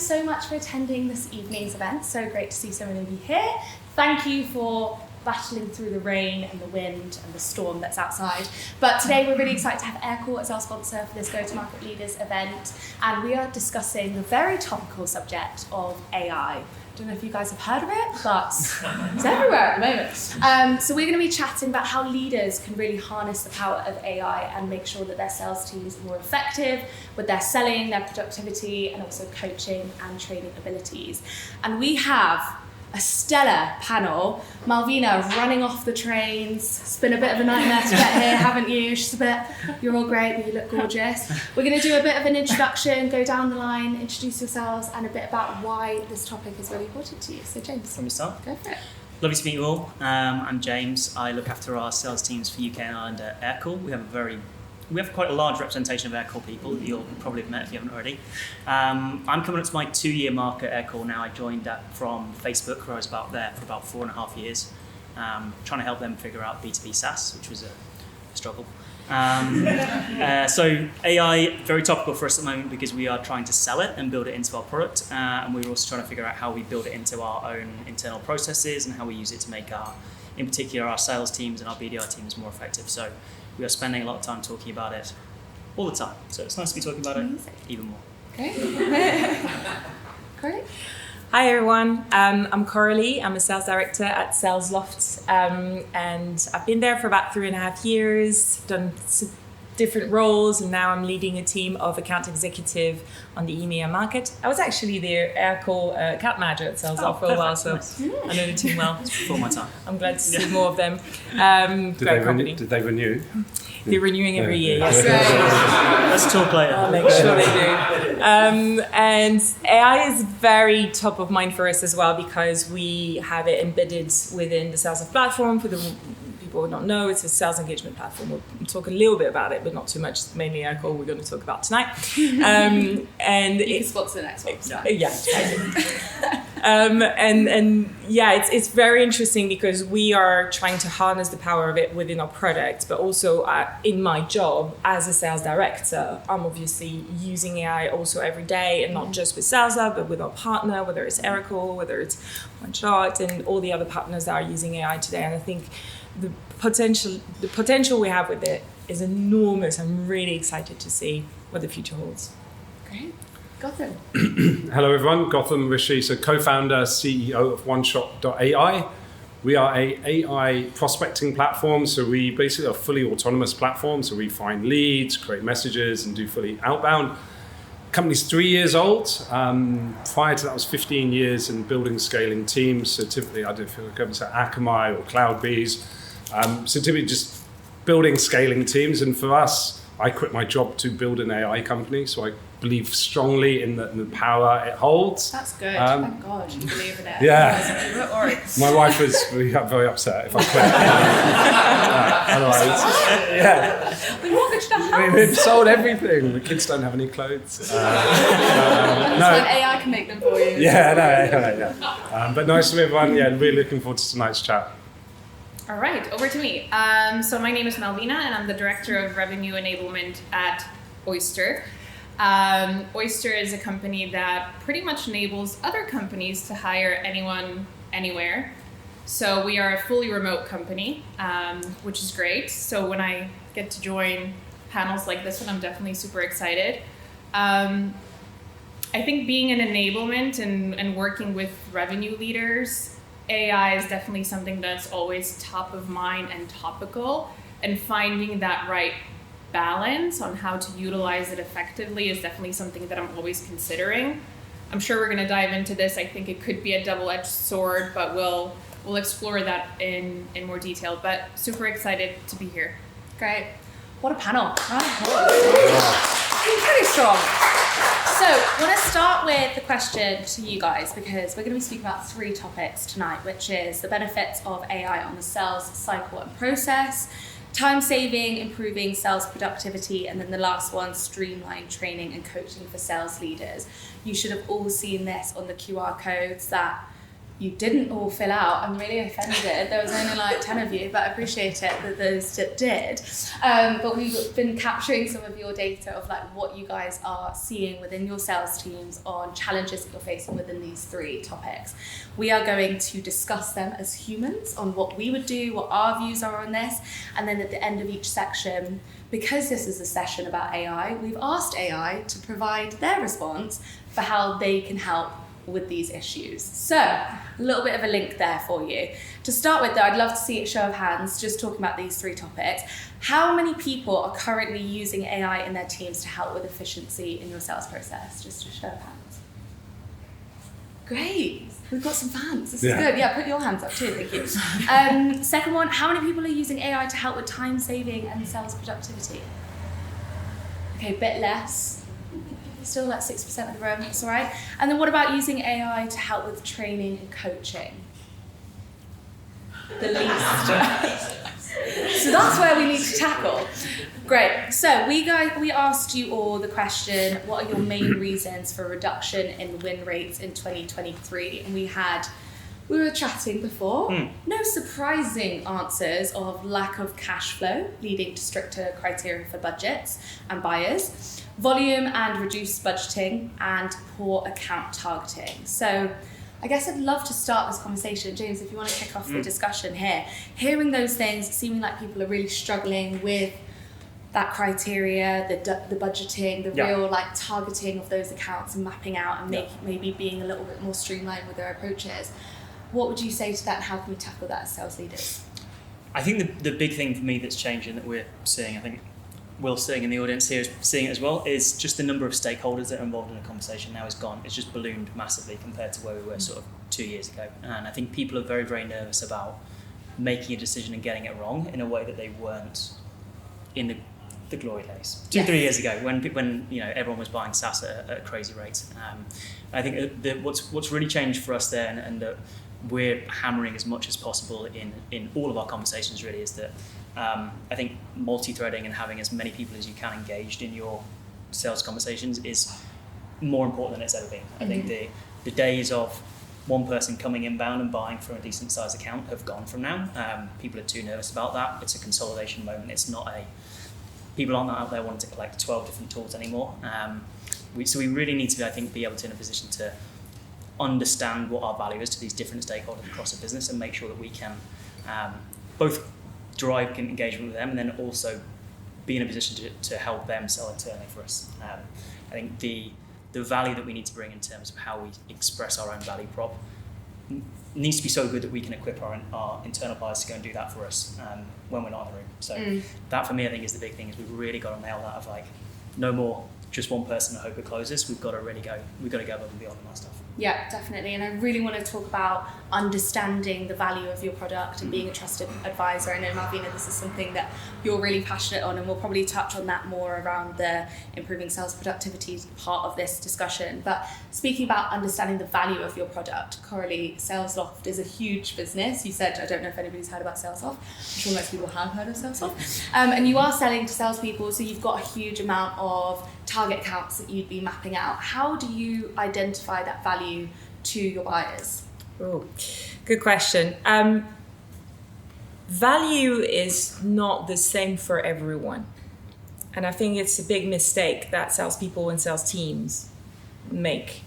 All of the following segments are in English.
so much for attending this evening's event. So great to see so many of you here. Thank you for battling through the rain and the wind and the storm that's outside. But today we're really excited to have Aircall as our sponsor for this Go-to-Market Leaders event. And we are discussing the very topical subject of AI. I don't know if you guys have heard of it, but it's everywhere at the moment. So we're going to be chatting about how leaders can really harness the power of AI and make sure that their sales teams are more effective with their selling, their productivity, and also coaching and training abilities. And we have a stellar panel. Malvina running off the trains. It's been a bit of a nightmare to get here, haven't you? You're all great, but you look gorgeous. We're going to do a bit of an introduction, go down the line, introduce yourselves, and a bit about why this topic is really important to you. So James, Let me start. Go for it. Lovely to meet you all. I'm James. I look after our sales teams for UK and Ireland at Aircall. We have quite a large representation of Aircall people that you'll probably have met if you haven't already. I'm coming up to my 2-year mark at Aircall now. I joined that from Facebook, where I was there for about 4.5 years, trying to help them figure out B2B SaaS, which was a struggle. So AI, very topical for us at the moment because we are trying to sell it and build it into our product. And we're also trying to figure out how we build it into our own internal processes and how we use it to make in particular, our sales teams and our BDR teams more effective. So we are spending a lot of time talking about it all the time. So it's nice to be talking about it even more. Great. Great. Hi everyone, I'm Coralie. I'm a sales director at SalesLoft, and I've been there for about 3.5 years, done different roles, and now I'm leading a team of account executive on the EMEA market. I was actually the Aircall account manager at SalesLoft for a while, so nice. I know the team well. It's before my time. I'm glad to see more of them. Did they renew? They're renewing every year, yes. Let's talk later. I'll make sure they do. And AI is very top of mind for us as well because we have it embedded within the SalesLoft platform. For the people who don't know, it's a sales engagement platform. We'll talk a little bit about it, but not too much. Mainly Aircall we're going to talk about tonight. And it's what's the next one? Yeah. It's very interesting because we are trying to harness the power of it within our product, but also in my job as a sales director, I'm obviously using AI also every day, and not just with SalesLoft, but with our partner, whether it's Aircall, whether it's OneShot, and all the other partners that are using AI today. And I think the potential we have with it is enormous. I'm really excited to see what the future holds. Great. Gotham. Hello everyone, Gotham Rishi, so co-founder, CEO of OneShot.ai. We are a AI prospecting platform, so we basically are a fully autonomous platform, so we find leads, create messages, and do fully outbound. Company's 3 years old. Prior to that, I was 15 years in building, scaling teams. So typically, I did feel like I was at Akamai or CloudBees. So typically, just building, scaling teams. And for us, I quit my job to build an AI company. So I believe strongly in the power it holds. That's good. Thank God you believe in it. Yeah. My wife was very upset if I quit. Otherwise, yeah. We mortgaged the house. We've sold everything. The kids don't have any clothes. When AI can make them for you. Yeah. But nice to meet everyone. Yeah, really looking forward to tonight's chat. All right, over to me. So my name is Malvina, and I'm the Director of Revenue Enablement at Oyster. Oyster is a company that pretty much enables other companies to hire anyone, anywhere. So we are a fully remote company, which is great. So when I get to join panels like this one, I'm definitely super excited. I think being an enablement and working with revenue leaders, AI is definitely something that's always top of mind and topical, and finding that right balance on how to utilize it effectively is definitely something that I'm always considering. I'm sure we're going to dive into this. I think it could be a double-edged sword, but we'll explore that in more detail. But super excited to be here. Great. What a panel. Pretty strong. So I want to start with the question to you guys, because we're going to be speaking about 3 topics tonight, which is the benefits of AI on the sales cycle and process, time saving, improving sales productivity, and then the last one, streamline training and coaching for sales leaders. You should have all seen this on the QR codes that you didn't all fill out. I'm really offended. There was only like 10 of you, but I appreciate it that those that did. But we've been capturing some of your data of like what you guys are seeing within your sales teams on challenges that you're facing within these 3 topics. We are going to discuss them as humans on what we would do, what our views are on this, and then at the end of each section, because this is a session about AI, we've asked AI to provide their response for how they can help with these issues. So, a little bit of a link there for you. To start with though, I'd love to see a show of hands, just talking about these 3 topics. How many people are currently using AI in their teams to help with efficiency in your sales process? Just a show of hands. Great, we've got some fans, this is good. Yeah, put your hands up too, thank you. Second one, how many people are using AI to help with time saving and sales productivity? Okay, a bit less. Still like 6% of the room, that's all right. And then what about using AI to help with training and coaching? The least. So that's where we need to tackle. Great. So we asked you all the question, what are your main reasons for reduction in win rates in 2023? And we were chatting before. No surprising answers of lack of cash flow, leading to stricter criteria for budgets and buyers, volume and reduced budgeting, and poor account targeting. So I guess I'd love to start this conversation. James, if you want to kick off the discussion here. Hearing those things, seeming like people are really struggling with that criteria, the budgeting, the real like targeting of those accounts and mapping out and maybe being a little bit more streamlined with their approaches. What would you say to that, and how can we tackle that as sales leaders? I think the big thing for me that's changing that we're seeing, I think Will's sitting in the audience here is seeing it as well, is just the number of stakeholders that are involved in a conversation now is gone. It's just ballooned massively compared to where we were sort of 2 years ago. And I think people are very, very nervous about making a decision and getting it wrong in a way that they weren't in the glory days. 2-3 years ago when you know everyone was buying SaaS at crazy rates. I think that what's really changed for us there and that we're hammering as much as possible in all of our conversations really is that I think multi-threading and having as many people as you can engaged in your sales conversations is more important than it's ever been. I think the days of one person coming inbound and buying from a decent sized account have gone from now. People are too nervous about that. It's a consolidation moment. It's not people aren't out there wanting to collect 12 different tools anymore. So we really need to, I think, be able to in a position to understand what our value is to these different stakeholders across the business and make sure that we can both drive engagement with them and then also be in a position to help them sell internally for us. I think the value that we need to bring in terms of how we express our own value prop needs to be so good that we can equip our internal buyers to go and do that for us when we're not in the room. So that for me, I think, is the big thing, is we've really got to nail that of like, no more just one person and hope it closes. We've got to go above and beyond on that stuff. Yeah, definitely. And I really want to talk about understanding the value of your product and being a trusted advisor. I know, Malvina, this is something that you're really passionate on, and we'll probably touch on that more around the improving sales productivity part of this discussion. But speaking about understanding the value of your product, Coralie, SalesLoft is a huge business. You said, I don't know if anybody's heard about SalesLoft. I'm sure most people have heard of SalesLoft. And you are selling to salespeople, so you've got a huge amount of target counts that you'd be mapping out. How do you identify that value to your buyers? Oh, good question. Value is not the same for everyone. And I think it's a big mistake that salespeople and sales teams make.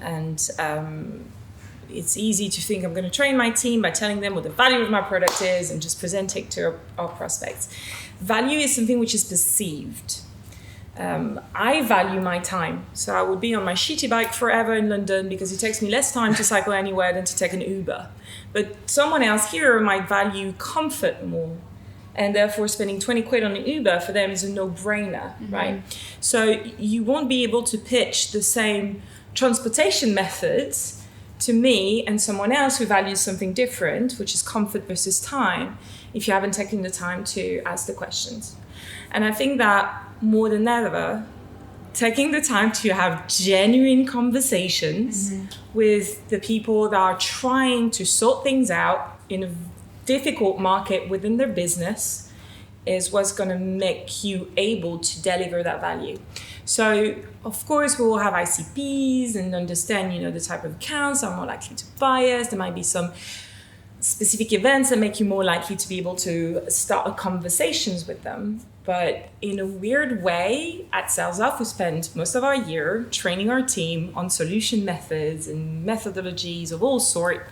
And it's easy to think I'm going to train my team by telling them what the value of my product is and just present it to our prospects. Value is something which is perceived. I value my time, so I would be on my shitty bike forever in London because it takes me less time to cycle anywhere than to take an Uber. But someone else here might value comfort more, and therefore spending 20 quid on an Uber for them is a no-brainer, right? So you won't be able to pitch the same transportation methods to me and someone else who values something different, which is comfort versus time, if you haven't taken the time to ask the questions. And I think that more than ever, taking the time to have genuine conversations with the people that are trying to sort things out in a difficult market within their business is what's going to make you able to deliver that value. So, of course, we will have ICPs and understand, the type of accounts are more likely to buy us. There might be some specific events that make you more likely to be able to start conversations with them. But in a weird way, at Sales Off, we spend most of our year training our team on solution methods and methodologies of all sorts.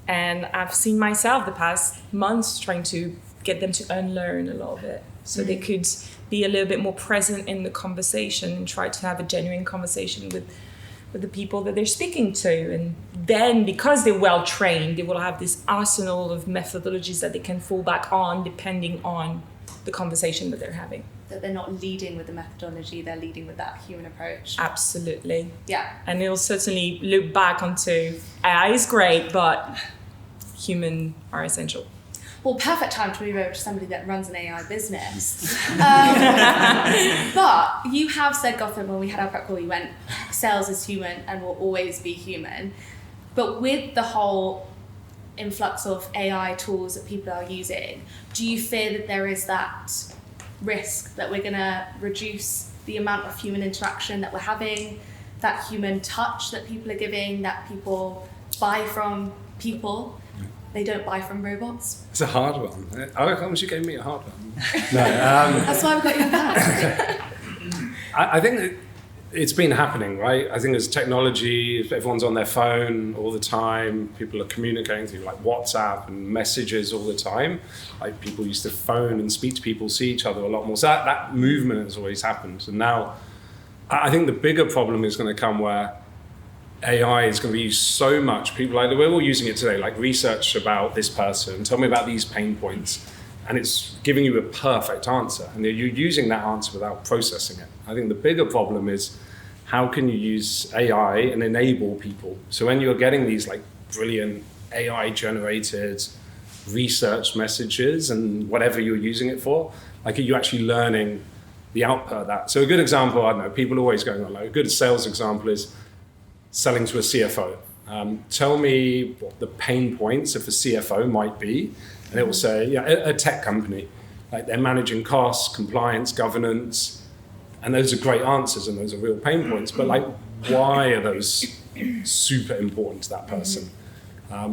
And I've seen myself the past months trying to get them to unlearn a lot of it so they could be a little bit more present in the conversation and try to have a genuine conversation with the people that they're speaking to. And then because they're well trained, they will have this arsenal of methodologies that they can fall back on depending on the conversation that they're having. That they're not leading with the methodology, they're leading with that human approach. Absolutely. Yeah. And they'll certainly look back onto AI is great, but human are essential. Well, perfect time to move over to somebody that runs an AI business. But you have said, Gotham, when we had our prep call, you went, sales is human and will always be human. But with the whole influx of AI tools that people are using, do you fear that there is that risk that we're going to reduce the amount of human interaction that we're having, that human touch that people are giving, that people buy from people? They don't buy from robots. It's a hard one. I wish you gave me a hard one. No, That's why we've got you on that. I think it's been happening, right? I think as technology, everyone's on their phone all the time. People are communicating through like WhatsApp and messages all the time. Like people used to phone and speak to people, see each other a lot more. So that movement has always happened. And now I think the bigger problem is going to come where AI is going to be used so much. People we're all using it today, like research about this person, tell me about these pain points, and it's giving you a perfect answer. And you're using that answer without processing it. I think the bigger problem is how can you use AI and enable people? So when you're getting these like brilliant AI generated research messages and whatever you're using it for, like are you actually learning the output of that? So a good example, I don't know, people are always going on, like a good sales example is selling to a CFO. Tell me what the pain points of a CFO might be. And it will say, a tech company, like they're managing costs, compliance, governance, and those are great answers and those are real pain points. But like, why are those super important to that person?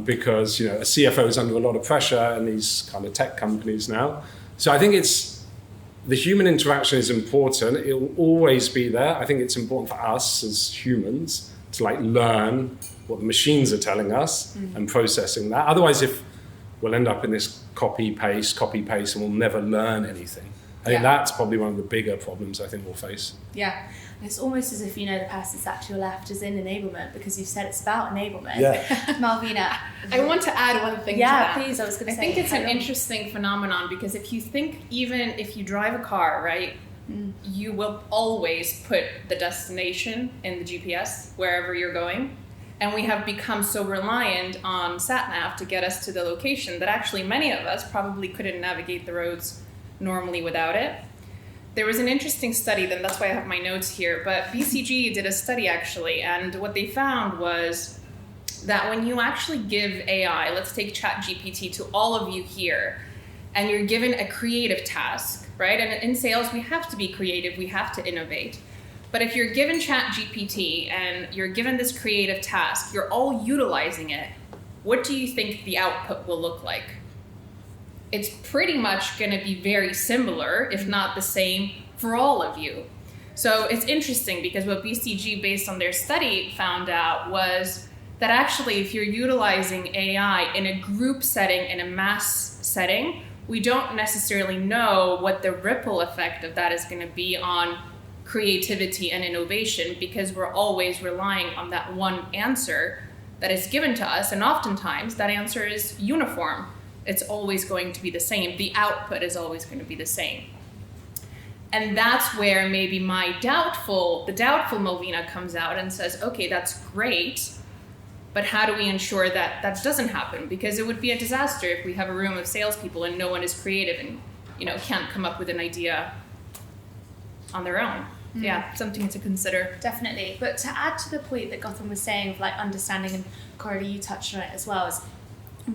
Because a CFO is under a lot of pressure in these kind of tech companies now. So I think the human interaction is important. It will always be there. I think it's important for us as humans to like learn what the machines are telling us and processing that. Otherwise, if we'll end up in this copy paste, and we'll never learn anything. I think that's probably one of the bigger problems I think we'll face. Yeah. It's almost as if the person sat to your left is in enablement because you said it's about enablement. Yeah. Malvina. I want to add one thing to Yeah, that. please. I was going to say. I think it's an interesting phenomenon because if you think, even if you drive a car, right, you will always put the destination in the GPS wherever you're going. And we have become so reliant on sat-nav to get us to the location that actually many of us probably couldn't navigate the roads normally without it. There was an interesting study, then that's why I have my notes here, but BCG did a study actually, and what they found was that when you actually give AI, let's take ChatGPT to all of you here, and you're given a creative task, right? And in sales, we have to be creative, we have to innovate. But if you're given ChatGPT and you're given this creative task, you're all utilizing it, what do you think the output will look like? It's pretty much going to be very similar, if not the same, for all of you. So it's interesting because what BCG, based on their study, found out was that actually if you're utilizing AI in a group setting, in a mass setting, we don't necessarily know what the ripple effect of that is going to be on creativity and innovation because we're always relying on that one answer that is given to us. And oftentimes that answer is uniform. It's always going to be the same. The output is always going to be the same. And that's where maybe the doubtful Malvina comes out and says, okay, that's great, but how do we ensure that that doesn't happen? Because it would be a disaster if we have a room of salespeople and no one is creative and can't come up with an idea on their own. Yeah, something to consider. Definitely. But to add to the point that Gotham was saying of like understanding, and Corey, you touched on it as well, is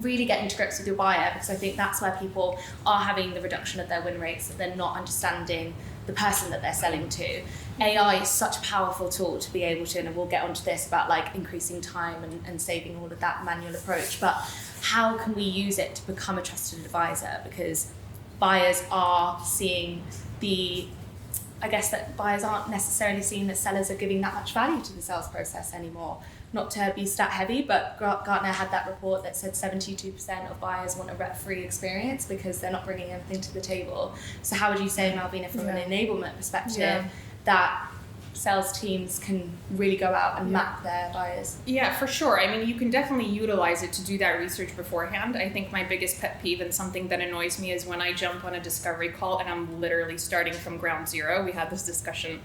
really getting to grips with your buyer, because I think that's where people are having the reduction of their win rates, that they're not understanding the person that they're selling to. AI is such a powerful tool to be able to, and we'll get onto this about like increasing time and saving all of that manual approach, but how can we use it to become a trusted advisor? Because buyers are seeing that buyers aren't necessarily seeing that sellers are giving that much value to the sales process anymore. Not to be stat heavy, but Gartner had that report that said 72% of buyers want a rep-free experience because they're not bringing anything to the table. So how would you say, Malvina, from an enablement perspective, that sales teams can really go out and map their buyers? Yeah, for sure. I mean, you can definitely utilize it to do that research beforehand. I think my biggest pet peeve and something that annoys me is when I jump on a discovery call and I'm literally starting from ground zero. We had this discussion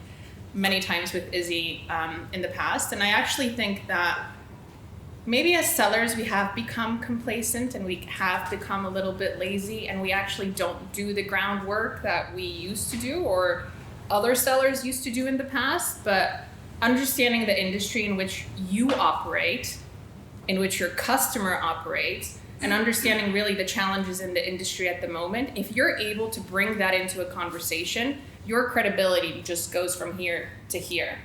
many times with Izzy in the past, and I actually think that maybe as sellers we have become complacent and we have become a little bit lazy, and we actually don't do the groundwork that we used to do or other sellers used to do in the past. But understanding the industry in which you operate, in which your customer operates, and understanding really the challenges in the industry at the moment, if you're able to bring that into a conversation, your credibility just goes from here to here.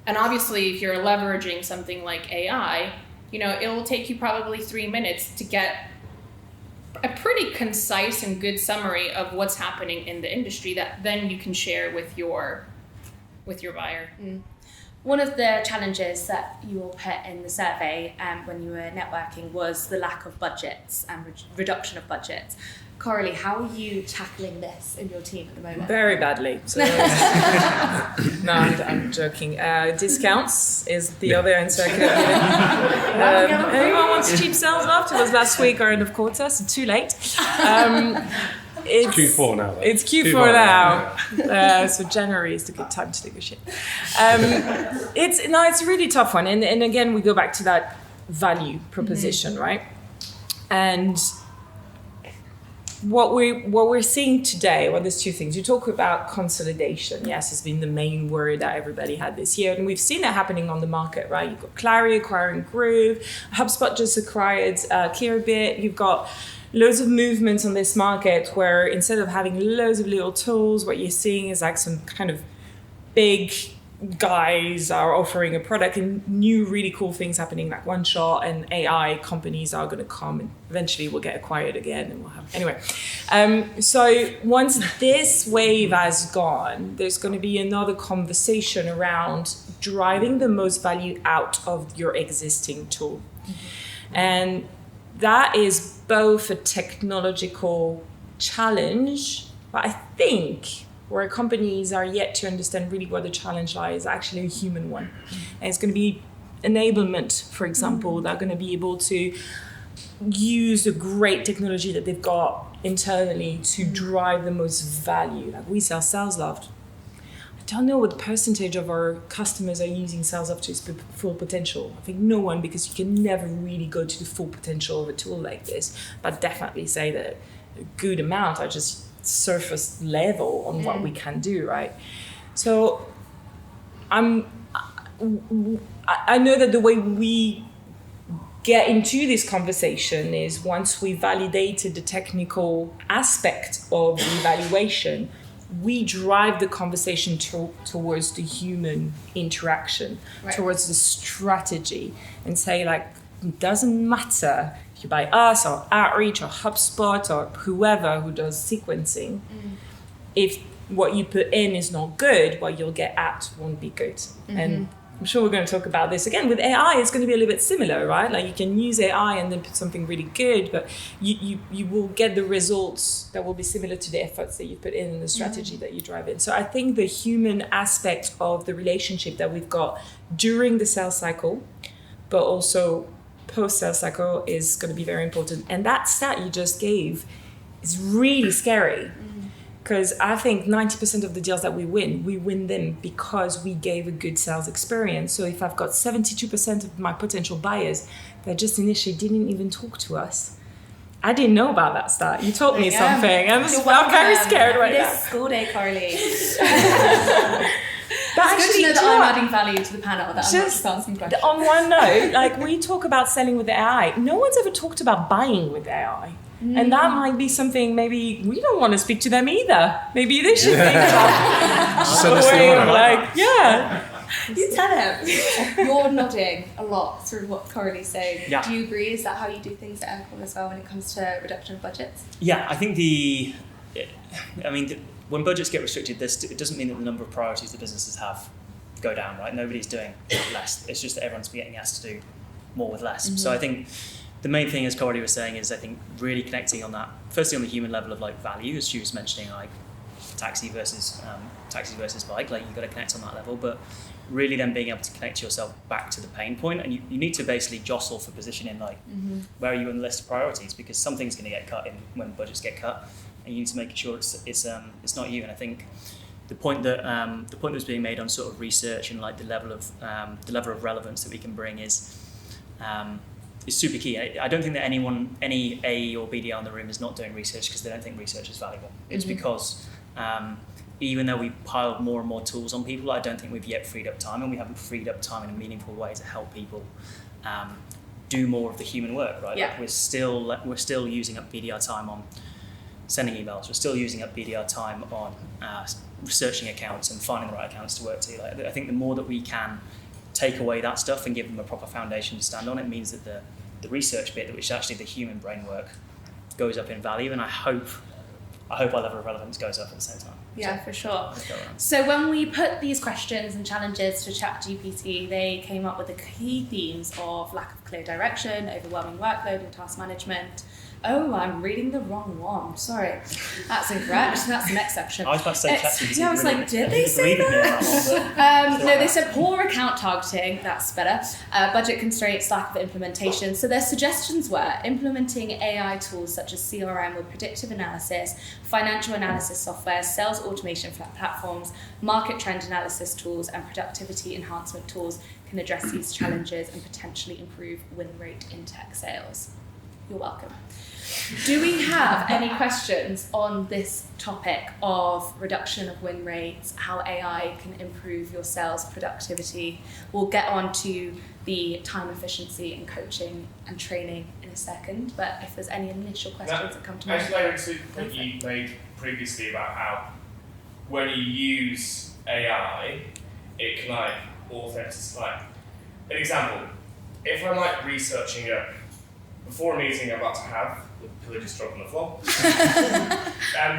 And obviously, if you're leveraging something like AI, it will take you probably 3 minutes to get a pretty concise and good summary of what's happening in the industry that then you can share with your buyer. One of the challenges that you all put in the survey when you were networking was the lack of budgets and reduction of budgets. Coralie, how are you tackling this in your team at the moment? Very badly. So, no, I'm joking. Discounts is the other answer I could have given. Anyone wants cheap sales after? It was last week or end of quarter, so too late. It's Q4 now, though. It's Q4 now. So January is the good time to negotiate. It's a really tough one. And again, we go back to that value proposition, right? And what we're seeing today, there's two things. You talk about consolidation. Yes, it's been the main word that everybody had this year. And we've seen that happening on the market, right? You've got Clary acquiring Groove. HubSpot just acquired Clearbit. You've got loads of movements on this market where instead of having loads of little tools, what you're seeing is like some kind of big guys are offering a product and new really cool things happening, like One Shot, and AI companies are going to come and eventually will get acquired again, and we'll have anyway. So once this wave has gone, there's going to be another conversation around driving the most value out of your existing tool. And that is both a technological challenge, but I think where companies are yet to understand really where the challenge lies is actually a human one. And it's going to be enablement, for example, that are going to be able to use the great technology that they've got internally to drive the most value. Like we sell SalesLoft. I don't know what the percentage of our customers are using SalesLoft to its full potential. I think no one, because you can never really go to the full potential of a tool like this. But definitely say that a good amount are just surface level on what we can do, right? So I know that the way we get into this conversation is once we validated the technical aspect of the evaluation, we drive the conversation towards the human interaction, right, towards the strategy, and say, like, it doesn't matter if you buy us or Outreach or HubSpot or whoever who does sequencing, if what you put in is not good, what you'll get at won't be good. And I'm sure we're going to talk about this again. With AI, it's going to be a little bit similar, right? Like you can use AI and then put something really good, but you will get the results that will be similar to the efforts that you put in and the strategy that you drive in. So I think the human aspect of the relationship that we've got during the sales cycle, but also post-sales cycle, is going to be very important. And that stat you just gave is really scary, because I think 90% of the deals that we win them because we gave a good sales experience. So if I've got 72% of my potential buyers that just initially didn't even talk to us, I didn't know about that stat. You taught me something. I'm very scared right now. This school day, Coralie. But It's good to know that I'm adding value to the panel, that I'm not just answering questions. on one note, like we talk about selling with AI. No one's ever talked about buying with AI. And that might be something maybe we don't want to speak to them either. Maybe they should think about Send a us the way order. of like, yeah. You tell him. You're nodding a lot through what Coralie's saying. Yeah. Do you agree? Is that how you do things at Aircall as well when it comes to reduction of budgets? Yeah, I think when budgets get restricted, it doesn't mean that the number of priorities that businesses have go down, right? Nobody's doing less. It's just that everyone's getting asked to do more with less. So I think the main thing, as Coralie was saying, is I think really connecting on that, firstly on the human level of like value, as she was mentioning, like taxi versus bike, like you've got to connect on that level, but really then being able to connect yourself back to the pain point, and you need to basically jostle for positioning, like where are you in the list of priorities, because something's going to get cut in when budgets get cut, and you need to make sure it's not you. And I think the point that was being made on sort of research and like the level of relevance that we can bring is super key. I don't think that any AE or BDR in the room is not doing research because they don't think research is valuable. It's because even though we piled more and more tools on people, I don't think we've yet freed up time, and we haven't freed up time in a meaningful way to help people do more of the human work, right? Yeah. Like we're still using up BDR time on sending emails. We're still using up BDR time on researching accounts and finding the right accounts to work to. Like, I think the more that we can take away that stuff and give them a proper foundation to stand on, it means that the research bit, which is actually the human brain work, goes up in value, and I hope our level of relevance goes up at the same time. Yeah, for sure. Let's go around. So when we put these questions and challenges to ChatGPT, they came up with the key themes of lack of clear direction, overwhelming workload and task management. Oh, I'm reading the wrong one. Sorry. That's incorrect. That's the next section. I was about to say ChatGPT. Yeah, I was like, did they say that? No, they said poor account targeting. That's better. Budget constraints, lack of implementation. So their suggestions were implementing AI tools such as CRM with predictive analysis, financial analysis software, sales automation platforms, market trend analysis tools, and productivity enhancement tools can address these challenges and potentially improve win rate in tech sales. You're welcome. Do we have any questions on this topic of reduction of win rates, how AI can improve your sales productivity? We'll get on to the time efficiency and coaching and training in a second, but if there's any initial questions that come to mind. Actually, to the point you made previously about how when you use AI, it can like authenticate. Like an example, if I'm like researching before a meeting I'm about to have, the pillow just dropped on the floor.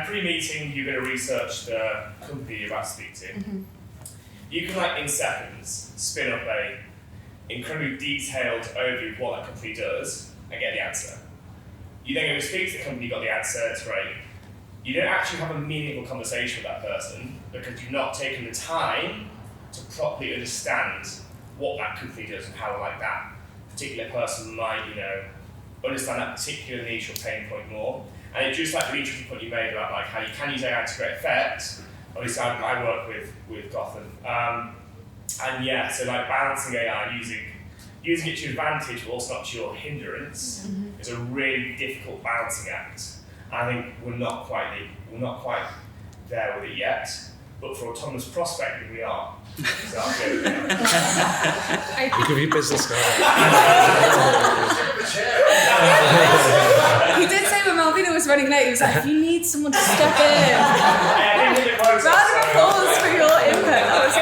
Pre-meeting, you're going to research the company you're about to speak to. You can, like, in seconds, spin up a incredibly detailed overview of what that company does and get the answer. You then go to speak to the company, you got the answer, it's great. You don't actually have a meaningful conversation with that person because you've not taken the time to properly understand what that company does and how, like, that particular person might, understand that particular niche or pain point more. And it's just like the interesting point you made about like how you can use AI to great effect. Obviously, I work with Gotham, and yeah, so like balancing AI, using it to your advantage, but also not to your hindrance, is a really difficult balancing act. I think we're not quite there with it yet. But for autonomous prospecting, we are. So I'll go with that. We give you business now. He did say when Malvina was running late, he was like, if you need someone to step in. Round of applause for your input. That was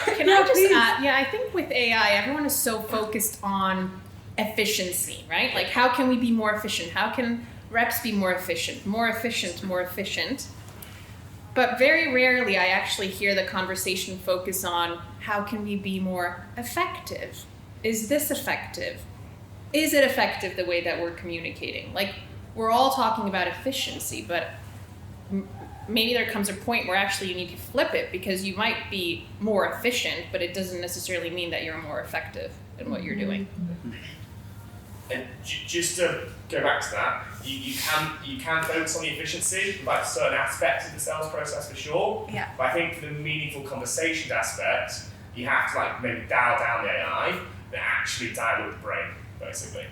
great. Can I just add? Yeah, I think with AI, everyone is so focused on efficiency, right? Like, how can we be more efficient? How can reps be more efficient? More efficient, more efficient. But very rarely I actually hear the conversation focus on how can we be more effective? Is this effective? Is it effective the way that we're communicating? Like, we're all talking about efficiency, but maybe there comes a point where actually you need to flip it because you might be more efficient, but it doesn't necessarily mean that you're more effective in what you're doing. And just to go back to that, you can focus on the efficiency, like certain aspects of the sales process for sure. Yeah. But I think for the meaningful conversations aspect, you have to like maybe dial down the AI, and actually dial with the brain, basically,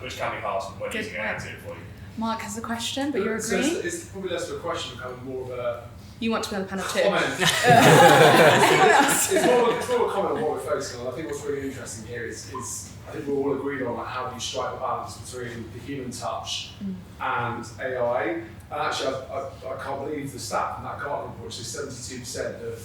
which can be hard when using AI to do it for you. Mark has a question, but you're So agreeing? it's probably less of a question, kind of more of a You want to be on the panel too. It's more a comment on what we're focusing on. I think what's really interesting here is I think we're all agreed on like, how do you strike the balance between the human touch and AI. And actually, I can't believe the stat from that Gartner report, which is 72% of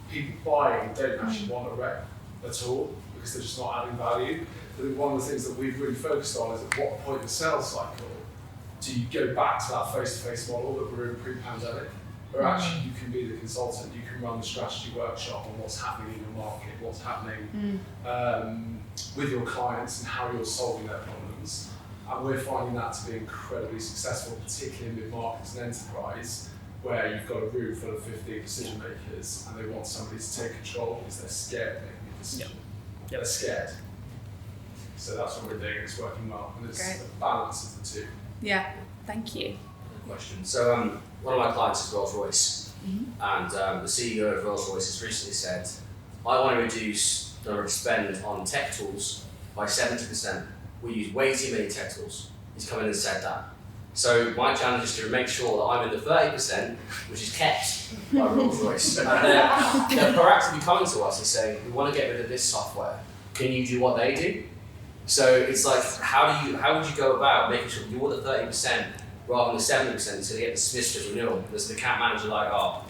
people buying don't actually want a rep at all because they're just not adding value. But one of the things that we've really focused on is at what point in the sales cycle do you go back to that face-to-face model that we were in pre-pandemic, where actually you can be the consultant, you can run the strategy workshop on what's happening in your market, what's happening with your clients and how you're solving their problems. And we're finding that to be incredibly successful, particularly in mid-markets and enterprise, where you've got a room full of 15 decision makers and they want somebody to take control because they're scared of making a decision. Yep. They're scared. So that's what we're doing, it's working well. And it's Great. a balance of the two. Yeah, thank you. Question. So one of my clients is Rolls-Royce, and the CEO of Rolls-Royce has recently said, I want to reduce the number of spend on tech tools by 70%. We use way too many tech tools. He's come in and said that. So my challenge is to make sure that I'm in the 30%, which is kept by Rolls-Royce. And they're proactively coming to us and saying, we want to get rid of this software. Can you do what they do? So it's like, how would you go about making sure you're the 30% rather than the 70% so they get dismissed as renewal? There's an account manager like, oh,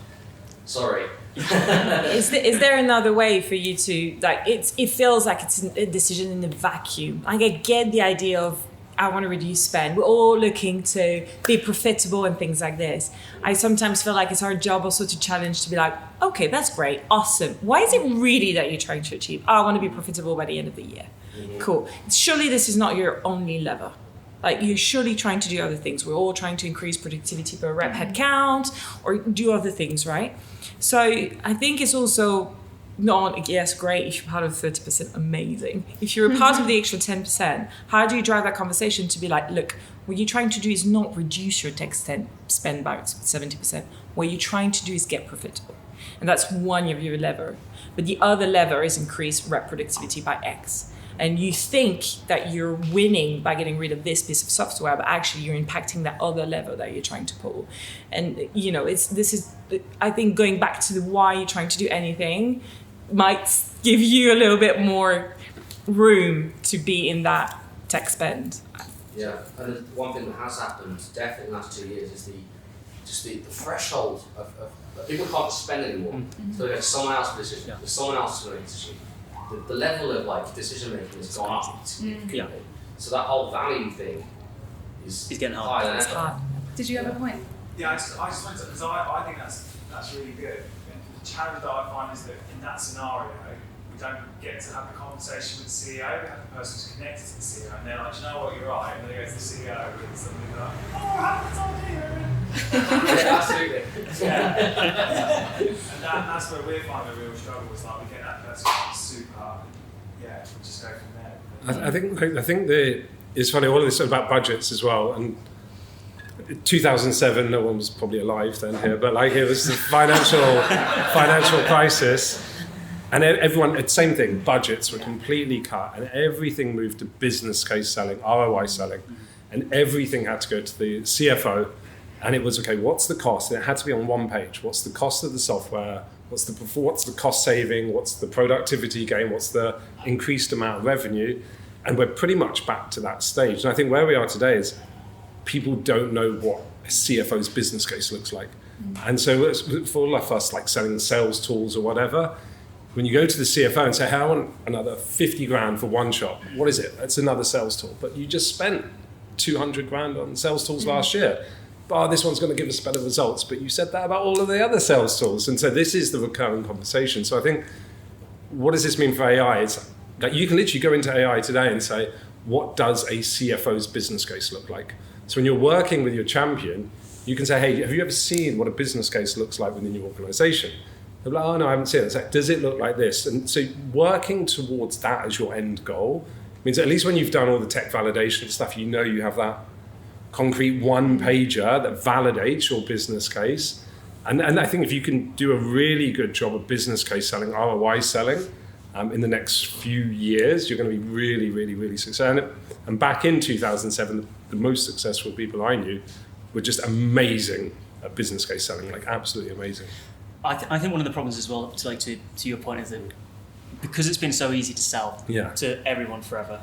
sorry. Is there another way for you to, like, it feels like it's a decision in a vacuum. Like, I get the idea of, I want to reduce spend. We're all looking to be profitable and things like this. I sometimes feel like it's our job also to challenge, to be like, okay, that's great, awesome. Why is it really that you're trying to achieve? Oh, I want to be profitable by the end of the year. Cool. Surely this is not your only lever. Like, you're surely trying to do other things. We're all trying to increase productivity per rep head count or do other things, right? So I think it's also not, yes, great, if you're part of 30%, amazing. If you're a part of the extra 10%, how do you drive that conversation to be like, look, what you're trying to do is not reduce your tech spend by 70%. What you're trying to do is get profitable. And that's one of your lever. But the other lever is increase rep productivity by X. And you think that you're winning by getting rid of this piece of software, but actually you're impacting that other lever that you're trying to pull. And, you know, I think going back to the why you're trying to do anything might give you a little bit more room to be in that tech spend. Yeah, and one thing that has happened definitely in the last 2 years is the threshold of people can't spend anymore. So there's someone else for decision. There's someone else who's going to make a decision. The level of like decision making has gone up significantly. Yeah. So that whole value thing is getting hard. higher than ever. Did you have a point? Yeah, I just wanted to, because I think that's really good. And the challenge that I find is that in that scenario, we don't get to have the conversation with the CEO. We have the person who's connected to the CEO, and they're like, do you know what, you're right. And then they go to the CEO, and suddenly they're like, oh, I had this idea. Yeah, absolutely. And that's where we're finding a real struggle. Is like we get that person who's super, we just go from there. I think it's funny, all of this about budgets as well. And 2007, no one was probably alive then here, but like it was the financial crisis, and everyone, same thing, budgets were completely cut, and everything moved to business case selling, ROI selling, and everything had to go to the CFO. And it was, okay, what's the cost? And it had to be on one page. What's the cost of the software? What's the cost saving? What's the productivity gain? What's the increased amount of revenue? And we're pretty much back to that stage. And I think where we are today is people don't know what a CFO's business case looks like. And so for all of us, like selling sales tools or whatever, when you go to the CFO and say, hey, I want another 50 grand for one shop, what is it? It's another sales tool. But you just spent 200 grand on sales tools last year. But this one's going to give us better results. But you said that about all of the other sales tools. And so this is the recurring conversation. So I think, what does this mean for AI? It's like you can literally go into AI today and say, what does a CFO's business case look like? So when you're working with your champion, you can say, hey, have you ever seen what a business case looks like within your organization? They're like, oh no, I haven't seen it. It's like, does it look like this? And so working towards that as your end goal means at least when you've done all the tech validation stuff, you know you have that concrete one-pager that validates your business case. And I think if you can do a really good job of business case selling, ROI selling, in the next few years, you're going to be really, really, really successful. And back in 2007, the most successful people I knew were just amazing business case selling. Like absolutely amazing. I think one of the problems as well, to your point, is that because it's been so easy to sell to everyone forever,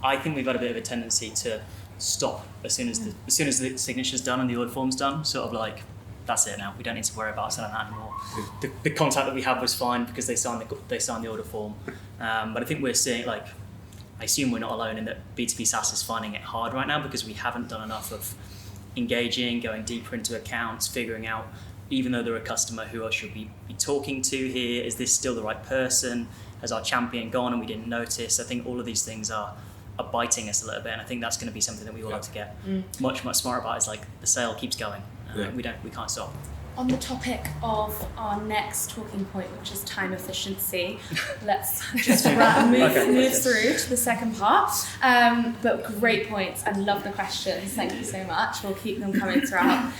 I think we've got a bit of a tendency to stop as soon as the signature's done and the order form's done. Sort of like, that's it now. We don't need to worry about selling that anymore. The contact that we had was fine because they signed the order form. But I think we're seeing, like, I assume we're not alone in that B2B SaaS is finding it hard right now because we haven't done enough of engaging, going deeper into accounts, figuring out, even though they're a customer, who I should be talking to here. Is this still the right person? Has our champion gone and we didn't notice? I think all of these things are biting us a little bit, and I think that's going to be something that we all have to get much smarter about. Is like the sale keeps going. We can't stop. On the topic of our next talking point, which is time efficiency, let's just move through to the second part. But great points, and love the questions. Thank you so much. We'll keep them coming throughout.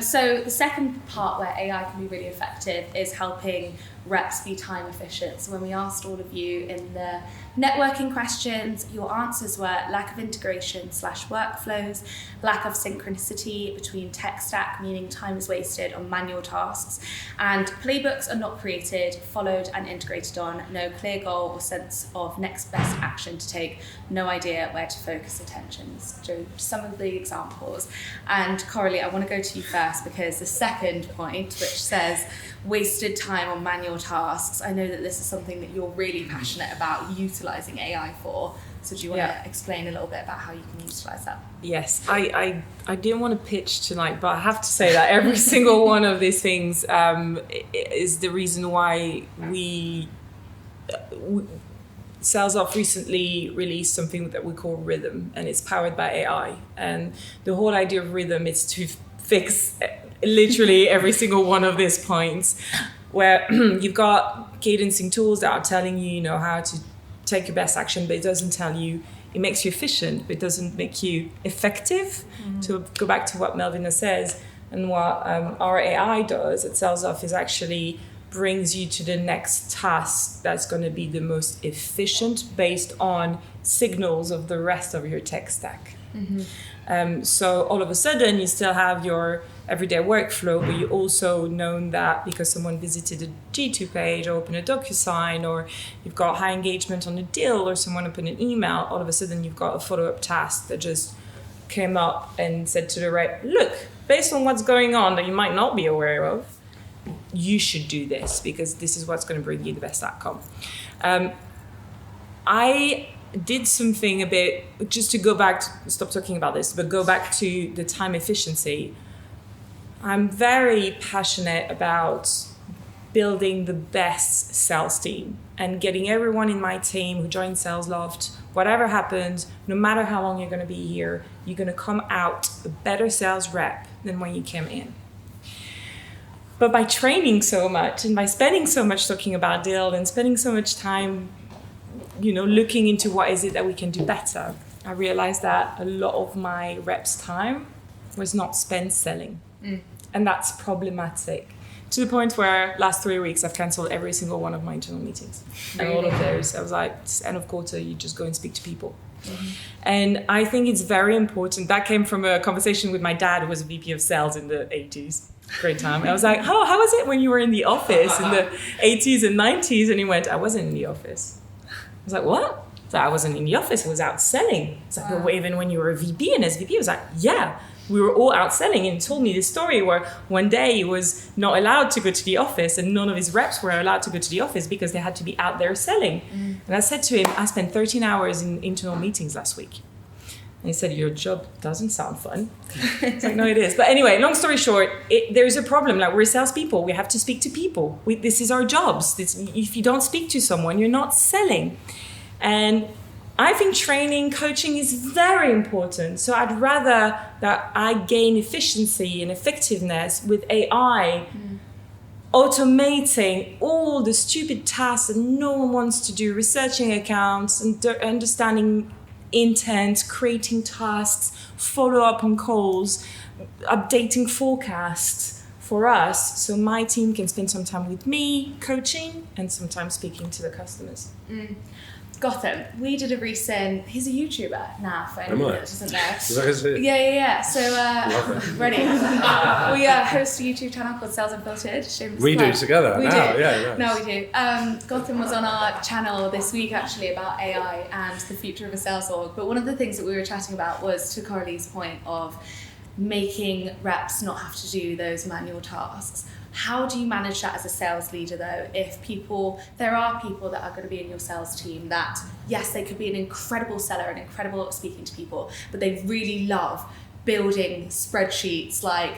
So the second part where AI can be really effective is helping reps be time efficient. So when we asked all of you in the networking questions, your answers were lack of integration / workflows, lack of synchronicity between tech stack, meaning time is wasted on manual tasks, and playbooks are not created, followed and integrated on, no clear goal or sense of next best action to take, no idea where to focus attentions. So some of the examples. And Coralie, I want to go to you first because the second point, which says wasted time on manual tasks, I know that this is something that you're really passionate about utilising AI for. So do you want to explain a little bit about how you can utilise that? Yes, I didn't want to pitch tonight, but I have to say that every single one of these things is the reason why we SalesOff recently released something that we call Rhythm, and it's powered by AI. And the whole idea of Rhythm is to fix literally every single one of these points, where you've got cadencing tools that are telling you, how to take your best action, but it doesn't tell you. It makes you efficient, but it doesn't make you effective. To go back to what Melvina says, and what our AI does at SalesOff is actually brings you to the next task that's going to be the most efficient based on signals of the rest of your tech stack. So all of a sudden you still have your everyday workflow, but you also know that because someone visited a G2 page or opened a DocuSign, or you've got high engagement on a deal, or someone opened an email, all of a sudden you've got a follow-up task that just came up and said to the rep, look, based on what's going on that you might not be aware of, you should do this because this is what's going to bring you the best outcome. I did something a bit, just to go back, stop talking about this, but go back to the time efficiency. I'm very passionate about building the best sales team and getting everyone in my team who joined SalesLoft, whatever happens, no matter how long you're going to be here, you're going to come out a better sales rep than when you came in. But by training so much and by spending so much talking about deal and spending so much time, looking into what is it that we can do better, I realized that a lot of my reps' time was not spent selling. And that's problematic. To the point where last 3 weeks I've cancelled every single one of my internal meetings. And all of those, I was like, it's end of quarter, you just go and speak to people. And I think it's very important. That came from a conversation with my dad, who was a VP of sales in the 80s. Great time. I was like, how was it when you were in the office in the 80s and 90s? And he went, I wasn't in the office. I was like, what? So I wasn't in the office, I was out selling. It's like, but even when you were a VP and SVP, I was like, yeah, we were all out selling. And he told me this story where one day he was not allowed to go to the office and none of his reps were allowed to go to the office because they had to be out there selling. And I said to him, I spent 13 hours in internal meetings last week. And he said, your job doesn't sound fun. It's like, no, it is. But anyway, long story short, there's a problem. Like, we're salespeople. We have to speak to people. This is our jobs. If you don't speak to someone, you're not selling. And I think training, coaching is very important. So I'd rather that I gain efficiency and effectiveness with AI, automating all the stupid tasks that no one wants to do, researching accounts and understanding intent, creating tasks, follow up on calls, updating forecasts, for us, so my team can spend some time with me, coaching, and sometimes speaking to the customers. Gotham, we did a recent, he's a YouTuber now for anyone that doesn't know. Is it? Yeah. So, ready? We host a YouTube channel called Sales Unfiltered. Shameless We do plug. together We now, do. yeah. No, we do. Gotham was on our channel this week actually about AI and the future of a sales org. But one of the things that we were chatting about was, to Coralie's point, of making reps not have to do those manual tasks. How do you manage that as a sales leader though, if there are people that are going to be in your sales team that, yes, they could be an incredible seller and incredible at speaking to people, but they really love building spreadsheets, like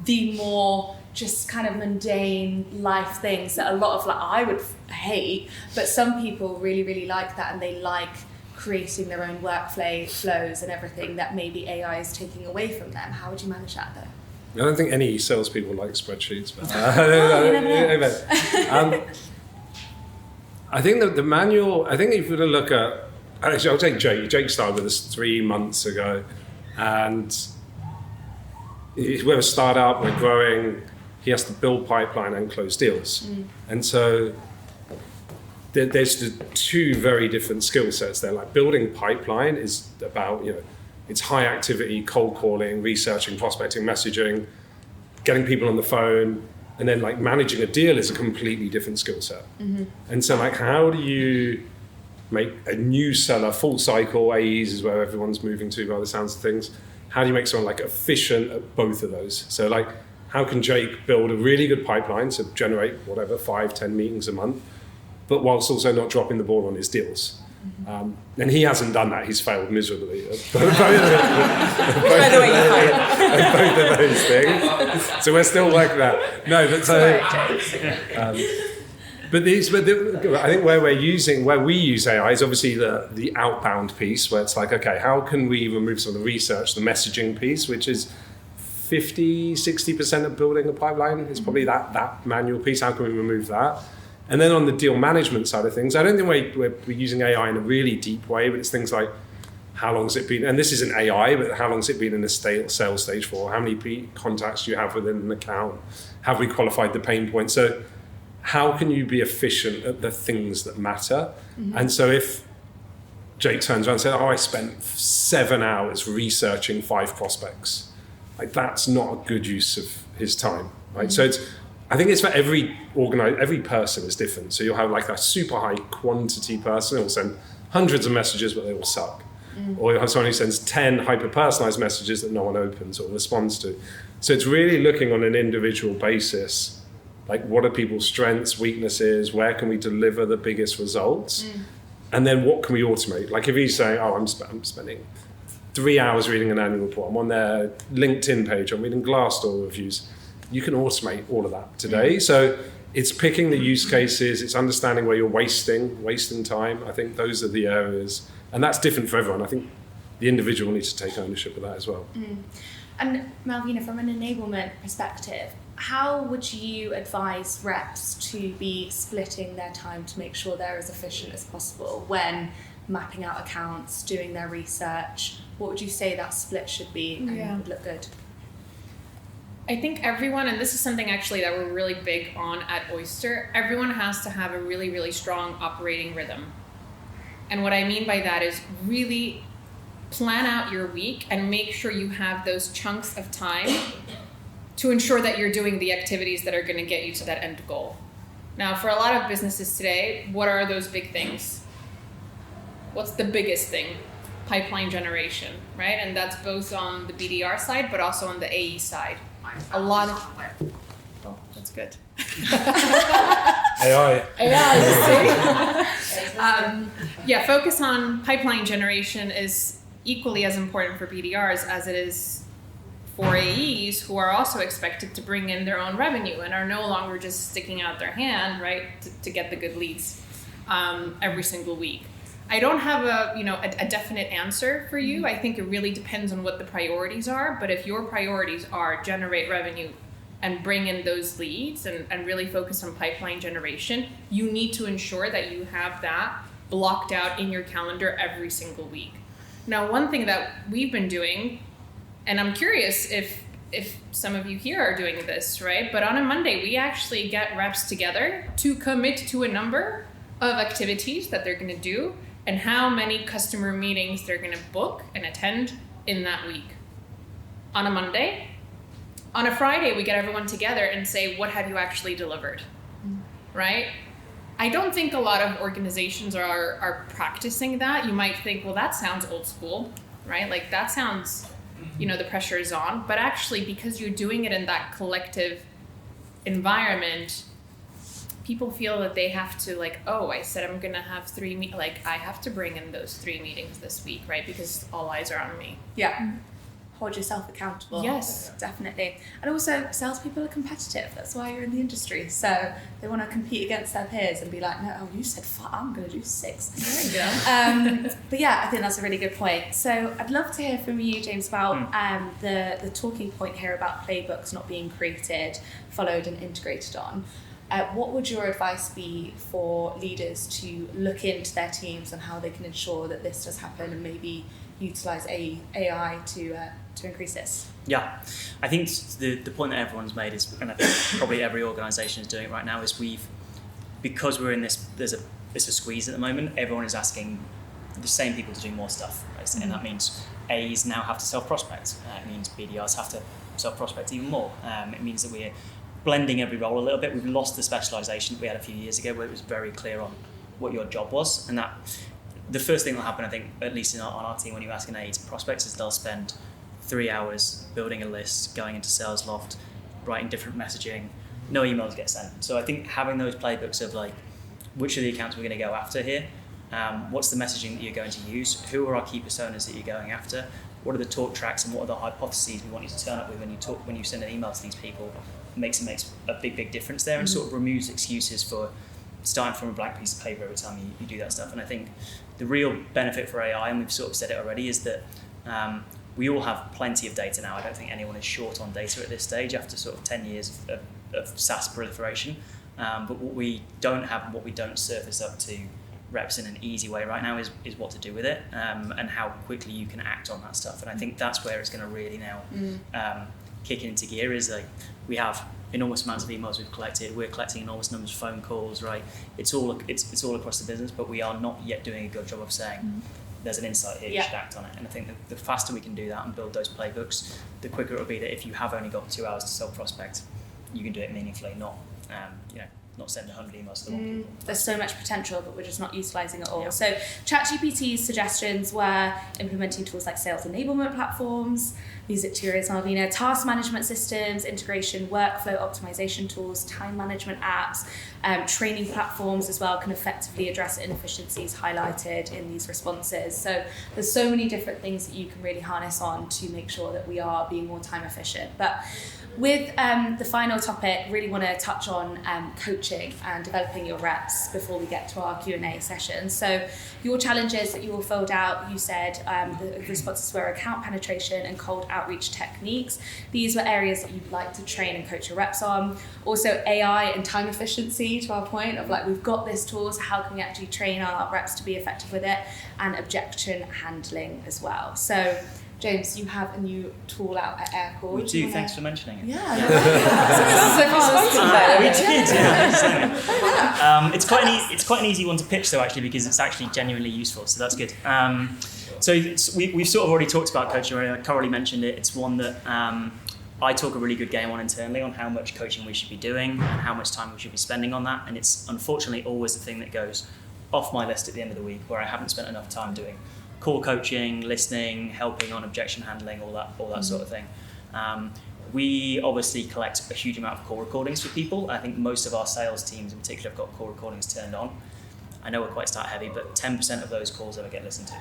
the more just kind of mundane life things that a lot of I would hate, but some people really, really like that, and they like creating their own workflows and everything that maybe AI is taking away from them. How would you manage that though? I don't think any salespeople like spreadsheets, but you never know. I think that the manual. I think if you were to look at, actually, I'll take Jake. Jake started with us 3 months ago, and we're a startup. We're growing. He has to build pipeline and close deals, and so there's the two very different skill sets there. Like building pipeline is about it's high activity, cold calling, researching, prospecting, messaging, getting people on the phone, and then like managing a deal is a completely different skill set. And so like, how do you make a new seller, full cycle, AEs is where everyone's moving to by the sounds of things. How do you make someone like efficient at both of those? So like, how can Jake build a really good pipeline to generate whatever, 5-10 meetings a month, but whilst also not dropping the ball on his deals? And he hasn't done that. He's failed miserably at both of those things. So we're still like that. No, but so. I think where we use AI is obviously the outbound piece, where it's like, okay, how can we remove some of the research, the messaging piece, which is 50-60% of building a pipeline. It's probably that manual piece. How can we remove that? And then on the deal management side of things, I don't think we're using AI in a really deep way, but it's things like how long's it been, and this isn't AI, but how long's it been in the sales stage for? How many contacts do you have within an account? Have we qualified the pain points? So how can you be efficient at the things that matter? Mm-hmm. And so if Jake turns around and says, I spent 7 hours researching 5 prospects, like that's not a good use of his time, right? Mm-hmm. So I think it's for every person is different. So you'll have like a super high quantity person who will send hundreds of messages, but they will suck. Mm. Or you'll have someone who sends 10 hyper-personalized messages that no one opens or responds to. So it's really looking on an individual basis, like what are people's strengths, weaknesses, where can we deliver the biggest results? Mm. And then what can we automate? Like if he's saying, I'm spending 3 hours reading an annual report, I'm on their LinkedIn page, I'm reading Glassdoor reviews, you can automate all of that today. So it's picking the use cases, it's understanding where you're wasting time. I think those are the areas, and that's different for everyone. I think the individual needs to take ownership of that as well. Mm. And Malvina, from an enablement perspective, how would you advise reps to be splitting their time to make sure they're as efficient as possible when mapping out accounts, doing their research? What would you say that split should be and would look good? I think everyone, and this is something actually that we're really big on at Oyster, everyone has to have a really, really strong operating rhythm. And what I mean by that is really plan out your week and make sure you have those chunks of time to ensure that you're doing the activities that are going to get you to that end goal. Now, for a lot of businesses today, what are those big things? What's the biggest thing? Pipeline generation, right? And that's both on the BDR side, but also on the AE side. A lot of... Oh, that's good. AI. Focus on pipeline generation is equally as important for BDRs as it is for AEs, who are also expected to bring in their own revenue and are no longer just sticking out their hand, right, to get the good leads every single week. I don't have a definite answer for you. I think it really depends on what the priorities are. But if your priorities are generate revenue and bring in those leads and really focus on pipeline generation, you need to ensure that you have that blocked out in your calendar every single week. Now, one thing that we've been doing, and I'm curious if if some of you here are doing this, right? But on a Monday, we actually get reps together to commit to a number of activities that they're going to do and how many customer meetings they're going to book and attend in that week. On a Monday. On a Friday, we get everyone together and say, what have you actually delivered, right? I don't think a lot of organizations are practicing that. You might think, well, that sounds old school, right? Like that sounds, the pressure is on. But actually, because you're doing it in that collective environment, people feel that they have to I said I'm going to have I have to bring in those 3 meetings this week, right? Because all eyes are on me. Yeah. Hold yourself accountable. Yes. Definitely. And also, salespeople are competitive. That's why you're in the industry. So they want to compete against their peers and be like, no, you said 5, I'm going to do 6. There you go. But yeah, I think that's a really good point. So I'd love to hear from you, James, about the talking point here about playbooks not being created, followed and integrated on. What would your advice be for leaders to look into their teams and how they can ensure that this does happen and maybe utilize AI to increase this? Yeah, I think the point that everyone's made is, and I think probably every organisation is doing it right now, is because we're in this, it's a squeeze at the moment. Everyone is asking the same people to do more stuff, right? And that means A's now have to self-prospect. It means BDRs have to self-prospect even more. It means that we're blending every role a little bit. We've lost the specialisation that we had a few years ago, where it was very clear on what your job was, and that the first thing that will happen, I think, at least on our team, when you ask an A to prospects, is they'll spend 3 hours building a list, going into Sales Loft, writing different messaging, no emails get sent. So I think having those playbooks of which are the accounts we're going to go after here, what's the messaging that you're going to use, who are our key personas that you're going after, what are the talk tracks and what are the hypotheses we want you to turn up with when you send an email to these people, makes a big difference there, and sort of removes excuses for starting from a blank piece of paper every time you do that stuff. And I think the real benefit for AI, and we've sort of said it already, is that we all have plenty of data now. I don't think anyone is short on data at this stage after sort of 10 years of SaaS proliferation. But what we don't have and what we don't surface up to reps in an easy way right now is what to do with it, and how quickly you can act on that stuff. And I think that's where it's going to really now kick into gear, is we have enormous amounts of emails we've collected. We're collecting enormous numbers of phone calls, right? It's all across the business, but we are not yet doing a good job of saying there's an insight here, you should act on it. And I think the faster we can do that and build those playbooks, the quicker it'll be that if you have only got 2 hours to self-prospect, you can do it meaningfully, not send 100 emails to the wrong people. There's so much potential, but we're just not utilising it all. Yep. So ChatGPT's suggestions were implementing tools like sales enablement platforms, music to your ears, Malvina, task management systems, integration, workflow optimization tools, time management apps, training platforms as well can effectively address inefficiencies highlighted in these responses. So there's so many different things that you can really harness on to make sure that we are being more time efficient. But with the final topic, really want to touch on coaching and developing your reps before we get to our Q&A session. So your challenges that you all filled out, you said the responses were account penetration and cold outreach techniques. These were areas that you'd like to train and coach your reps on. Also AI and time efficiency, to our point of we've got this tool, so how can we actually train our reps to be effective with it, and objection handling as well. So James, you have a new tool out at Aircall. We do, thanks for mentioning it. Yeah. We did, it's quite an easy one to pitch though, actually, because it's actually genuinely useful, so that's good. So we've sort of already talked about coaching already. I thoroughly mentioned it. It's one that I talk a really good game on internally on how much coaching we should be doing and how much time we should be spending on that, and it's unfortunately always the thing that goes off my list at the end of the week where I haven't spent enough time doing call coaching, listening, helping on objection handling, all that sort of thing. We obviously collect a huge amount of call recordings for people. I think most of our sales teams in particular have got call recordings turned on. I know we're quite start heavy, but 10% of those calls ever get listened to,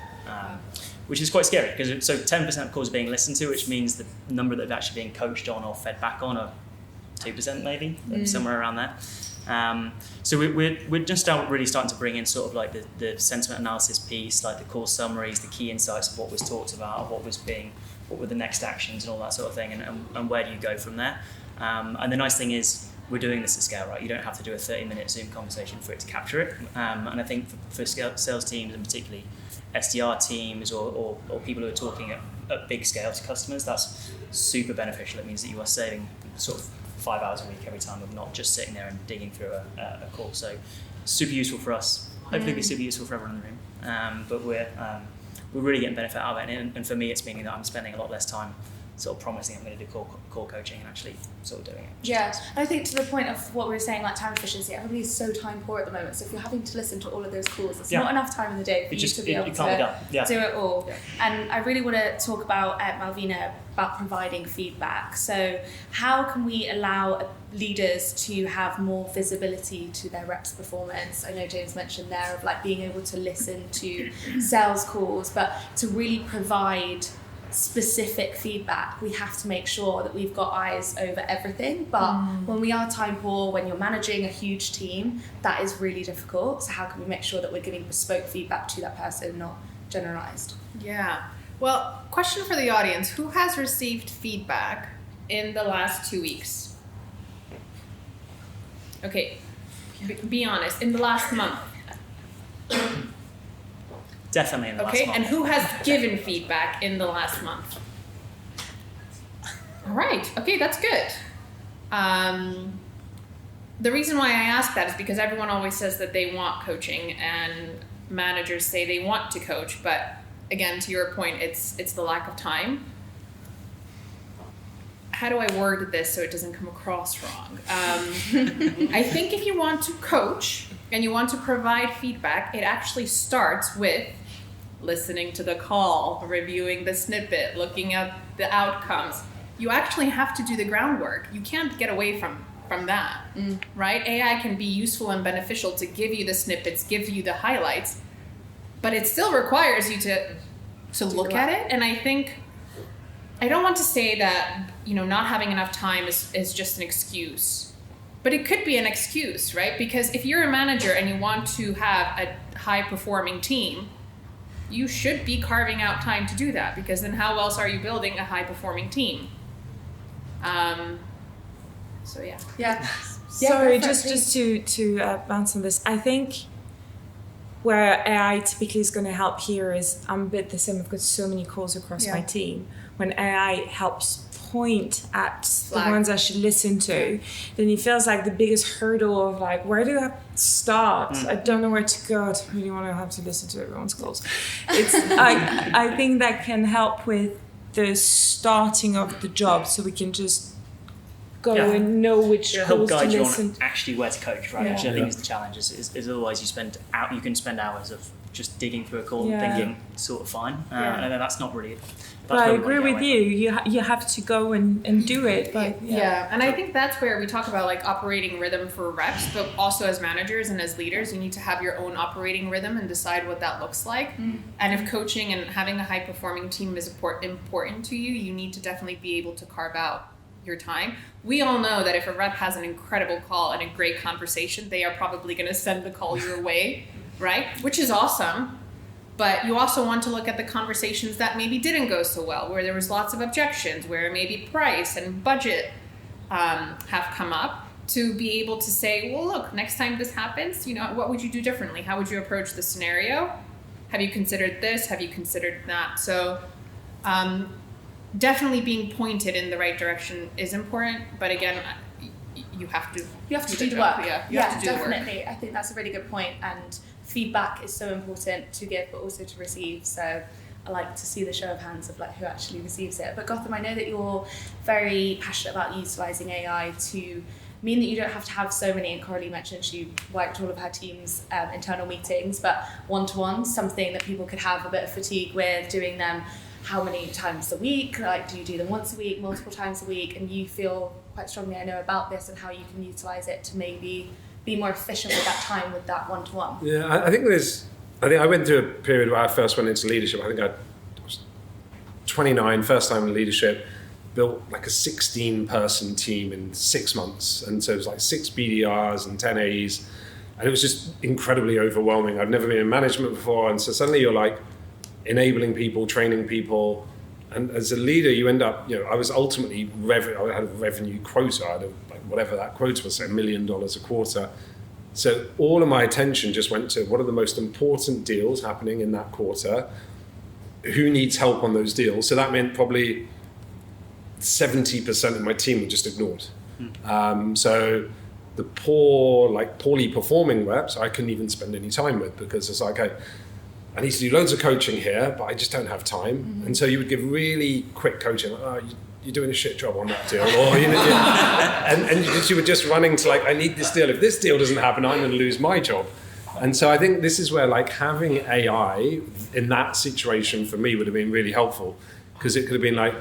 which is quite scary, because so 10% of calls are being listened to, which means the number that have actually been coached on or fed back on are 2% maybe, somewhere around there. So we're just really starting to bring in sort of the sentiment analysis piece, the call summaries, the key insights of what was talked about, what were the next actions and all that sort of thing, and where do you go from there. And the nice thing is we're doing this at scale, right? You don't have to do a 30-minute Zoom conversation for it to capture it. And I think for sales teams, and particularly SDR teams or people who are talking at big scale to customers, that's super beneficial. It means that you are saving sort of 5 hours a week every time of not just sitting there and digging through a call. So super useful for us. Hopefully it'll be super useful for everyone in the room. But we're really getting benefit out of it. And for me, it's meaning that I'm spending a lot less time sort of promising I'm going to do call coaching and actually sort of doing it. Yeah, I think to the point of what we were saying, like time efficiency, everybody's so time poor at the moment. So if you're having to listen to all of those calls, it's not enough time in the day for you to be able to do it all. Yeah. And I really want to talk about, Malvina, about providing feedback. So how can we allow leaders to have more visibility to their reps' performance? I know James mentioned there of like being able to listen to sales calls, but to really provide specific feedback, we have to make sure that we've got eyes over everything. But when we are time poor, when you're managing a huge team, that is really difficult. So how can we make sure that we're giving bespoke feedback to that person, not generalized? Yeah. Well, question for the audience: who has received feedback in the last 2 weeks? Okay, be honest. In the last month. Definitely in the last month. Okay, and who has given feedback in the last month? All right, okay, that's good. The reason why I ask that is because everyone always says that they want coaching and managers say they want to coach, but again, to your point, it's the lack of time. How do I word this so it doesn't come across wrong? I think if you want to coach and you want to provide feedback, it actually starts with listening to the call, reviewing the snippet, looking at the outcomes. You actually have to do the groundwork. You can't get away from that, right? AI can be useful and beneficial to give you the snippets, give you the highlights, but it still requires you to look at it. And I think, I don't want to say that, not having enough time is just an excuse, but it could be an excuse, right? Because if you're a manager and you want to have a high performing team, you should be carving out time to do that, because then how else are you building a high performing team? So yeah. Yeah. Sorry, just to bounce on this, I think where AI typically is going to help here is I'm a bit the same. I've got so many calls across my team. When AI helps point at the ones I should listen to, then it feels like the biggest hurdle of like, where do I start? I don't know where to go. I don't really want to have to listen to everyone's calls. It's I think that can help with the starting of the job, so we can just go and know which calls to listen. Help guide you on actually where to coach, right? Actually, I think is the challenge. Is otherwise you can spend hours of just digging through a call and thinking sort of fine, and then that's not really. But I agree with you. You have to go and do it. But and I think that's where we talk about like operating rhythm for reps, but also as managers and as leaders, you need to have your own operating rhythm and decide what that looks like. And if coaching and having a high performing team is important to you, you need to definitely be able to carve out your time. We all know that if a rep has an incredible call and a great conversation, they are probably going to send the call your way, right? Which is awesome. But you also want to look at the conversations that maybe didn't go so well, where there was lots of objections, where maybe price and budget have come up, to be able to say, well, look, next time this happens, what would you do differently? How would you approach the scenario? Have you considered this? Have you considered that? So definitely being pointed in the right direction is important. But again, you have to do the work. Yeah, definitely. I think that's a really good point. And feedback is so important to give, but also to receive. So I like to see the show of hands of like who actually receives it. But Gotham, I know that you're very passionate about utilising AI to mean that you don't have to have so many, and Coralie mentioned she wiped all of her team's internal meetings, but one-to-ones, something that people could have a bit of fatigue with, doing them how many times a week? Like, do you do them once a week, multiple times a week? And you feel quite strongly, I know, about this and how you can utilise it to maybe be more efficient with that time, with that one-to-one. Yeah, I think I went through a period where I first went into leadership. I think I was 29, first time in leadership, built like a 16-person team in 6 months. And so it was like 6 BDRs and 10 A's. And it was just incredibly overwhelming. I'd never been in management before. And so suddenly you're like enabling people, training people. And as a leader, you end up, I was ultimately, I had a revenue quota, I had whatever that quota was, $1 million a quarter. So all of my attention just went to what are the most important deals happening in that quarter, who needs help on those deals. So that meant probably 70% of my team were just ignored. So the poorly performing reps, I couldn't even spend any time with, because it's like, okay, I need to do loads of coaching here, but I just don't have time. And so you would give really quick coaching, you're doing a shit job on that deal, or you were just running to like, I need this deal. If this deal doesn't happen, I'm going to lose my job. And so I think this is where like having AI in that situation for me would have been really helpful, because it could have been like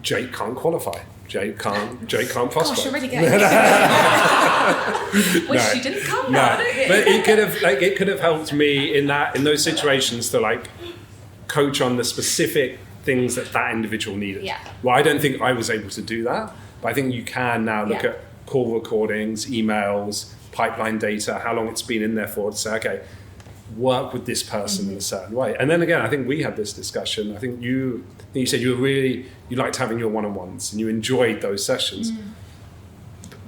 Jake can't qualify. Jake can't prospect. Gosh, you're really good. Wish you didn't come now. But it could have helped me in those situations to like coach on the specific things that individual needed. Yeah. Well, I don't think I was able to do that, but I think you can now look at call recordings, emails, pipeline data, how long it's been in there for, to say, okay, work with this person in a certain way. And then again, I think we had this discussion. I think you said you liked having your one-on-ones and you enjoyed those sessions.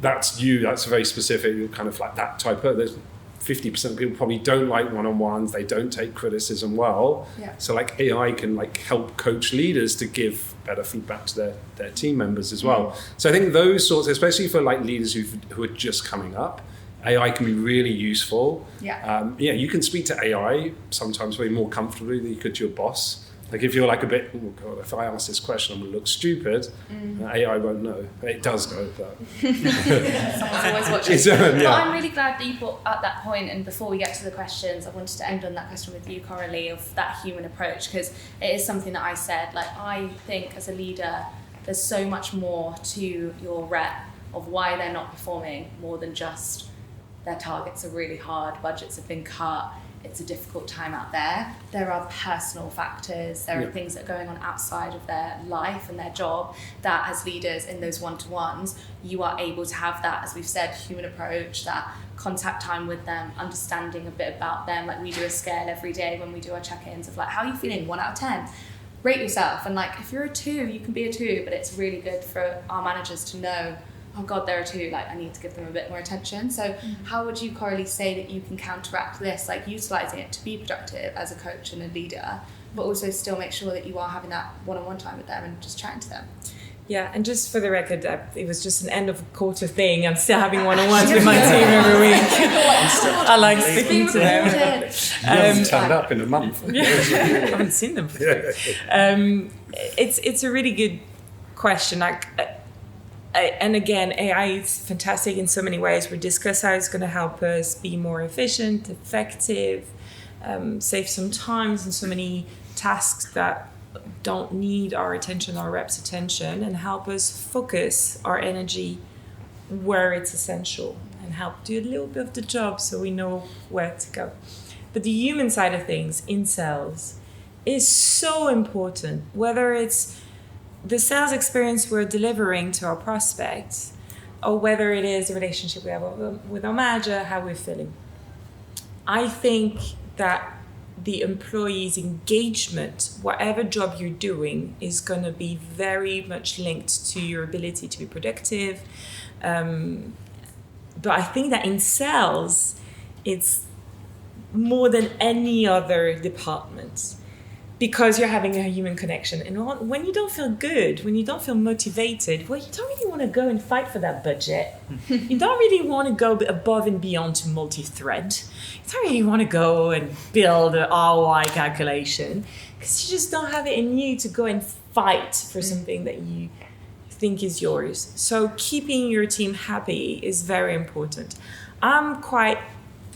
That's very specific. You're kind of like that type of, there's 50% of people probably don't like one-on-ones. They don't take criticism well. Yeah. So like AI can like help coach leaders to give better feedback to their team members as well. So I think those sorts, especially for like leaders who are just coming up, AI can be really useful. You can speak to AI sometimes very more comfortably than you could to your boss. Like if you're like a bit, oh God, if I ask this question, I'm going to look stupid. AI won't know. It does know, but someone's always watching. But I'm really glad that you brought up that point. And before we get to the questions, I wanted to end on that question with you, Coralie, of that human approach, because it is something that I said. Like I think as a leader, there's so much more to your rep of why they're not performing, more than just their targets are really hard, budgets have been cut, it's a difficult time out there. There are personal factors, there are things that are going on outside of their life and their job that as leaders in those one-to-ones, you are able to have that, as we've said, human approach, that contact time with them, understanding a bit about them. Like we do a scale every day when we do our check-ins of like, how are you feeling, 1 out of 10? Rate yourself, and like if you're a 2, you can be a 2, but it's really good for our managers to know, oh God, there are 2, like I need to give them a bit more attention. So how would you, Coralie, say that you can counteract this, like utilising it to be productive as a coach and a leader, but also still make sure that you are having that one-on-one time with them and just chatting to them? Yeah, and just for the record, it was just an end of quarter thing. I'm still having one-on-ones with my team every week. I like speaking to them. You haven't turned up in a month. I haven't seen them for 3. It's a really good question. And again, AI is fantastic in so many ways. We discuss how it's going to help us be more efficient, effective, save some time in so many tasks that don't need our attention, our reps' attention, and help us focus our energy where it's essential and help do a little bit of the job so we know where to go. But the human side of things in sales is so important, whether it's the sales experience we're delivering to our prospects, or whether it is the relationship we have with our manager, how we're feeling. I think that the employee's engagement, whatever job you're doing, is going to be very much linked to your ability to be productive. But I think that in sales, it's more than any other department, because you're having a human connection. And when you don't feel good, when you don't feel motivated, well, you don't really want to go and fight for that budget. You don't really want to go above and beyond to multi-thread. You don't really want to go and build an ROI calculation, because you just don't have it in you to go and fight for something that you think is yours. So keeping your team happy is very important. I'm quite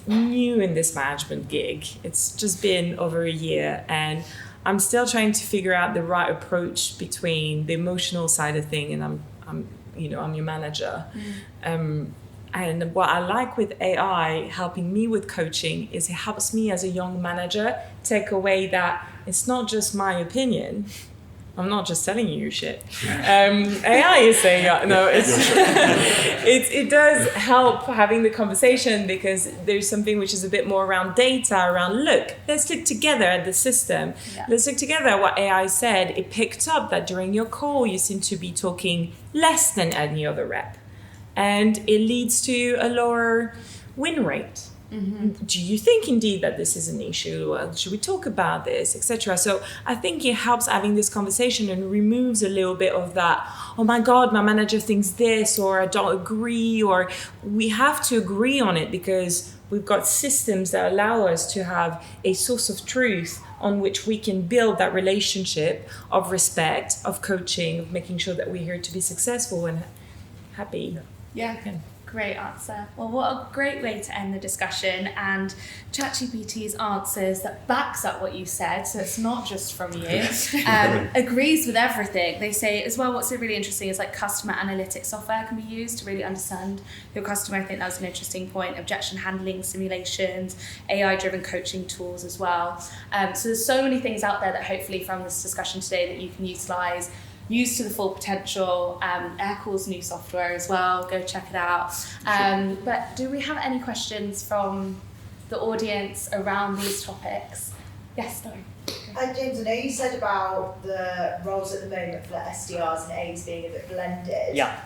new in this management gig. It's just been over a year, and I'm still trying to figure out the right approach between the emotional side of thing, and I'm your manager. And what I like with AI helping me with coaching is it helps me as a young manager take away that it's not just my opinion. I'm not just telling you shit. AI is saying no. It does help having the conversation, because there's something which is a bit more around data, around let's look together at the system. Yeah. Let's look together at what AI said. It picked up that during your call you seem to be talking less than any other rep, and it leads to a lower win rate. Do you think indeed that this is an issue? Well, should we talk about this, etc.? So I think it helps having this conversation and removes a little bit of that, oh my God, my manager thinks this, or I don't agree, or we have to agree on it because we've got systems that allow us to have a source of truth on which we can build that relationship of respect, of coaching, of making sure that we're here to be successful and happy. Yeah. Great answer. Well, what a great way to end the discussion, and ChatGPT's answers that backs up what you said, so it's not just from you, agrees with everything. They say as well, what's really interesting is like customer analytics software can be used to really understand your customer. I think that was an interesting point. Objection handling simulations, AI-driven coaching tools as well. So there's so many things out there that hopefully from this discussion today that you can use to the full potential. Aircall's new software as well, go check it out. But do we have any questions from the audience around these topics? Yes, Lauren. James, I know you said about the roles at the moment for SDRs and A's being a bit blended. Yeah.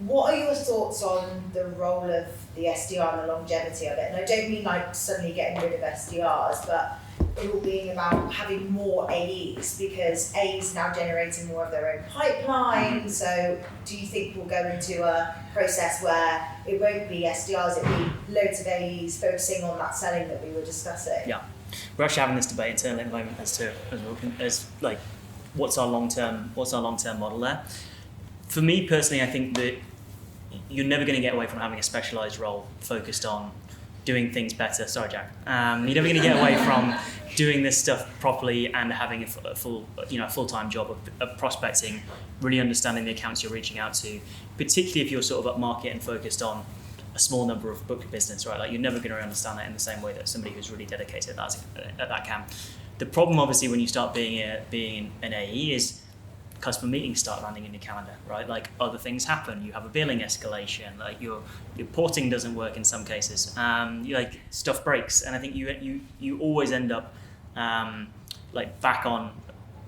What are your thoughts on the role of the SDR and the longevity of it? And I don't mean like suddenly getting rid of SDRs, but it all being about having more AEs, because A's now generating more of their own pipeline. So do you think we'll go into a process where it won't be SDRs, it'll be loads of AEs focusing on that selling that we were discussing? Yeah, we're actually having this debate internally at the moment as like what's our long-term model there. For me personally, I think that you're never going to get away from having a specialized role focused on doing things better. Sorry, Jack. You're never going to get away from doing this stuff properly and having a full-time job of prospecting, really understanding the accounts you're reaching out to, particularly if you're sort of upmarket and focused on a small number of book of business, right? Like you're never going to understand that in the same way that somebody who's really dedicated at that can. The problem, obviously, when you start being an AE is customer meetings start landing in your calendar, right? Like other things happen. You have a billing escalation. Like your porting doesn't work in some cases. Like stuff breaks, and I think you always end up like back on.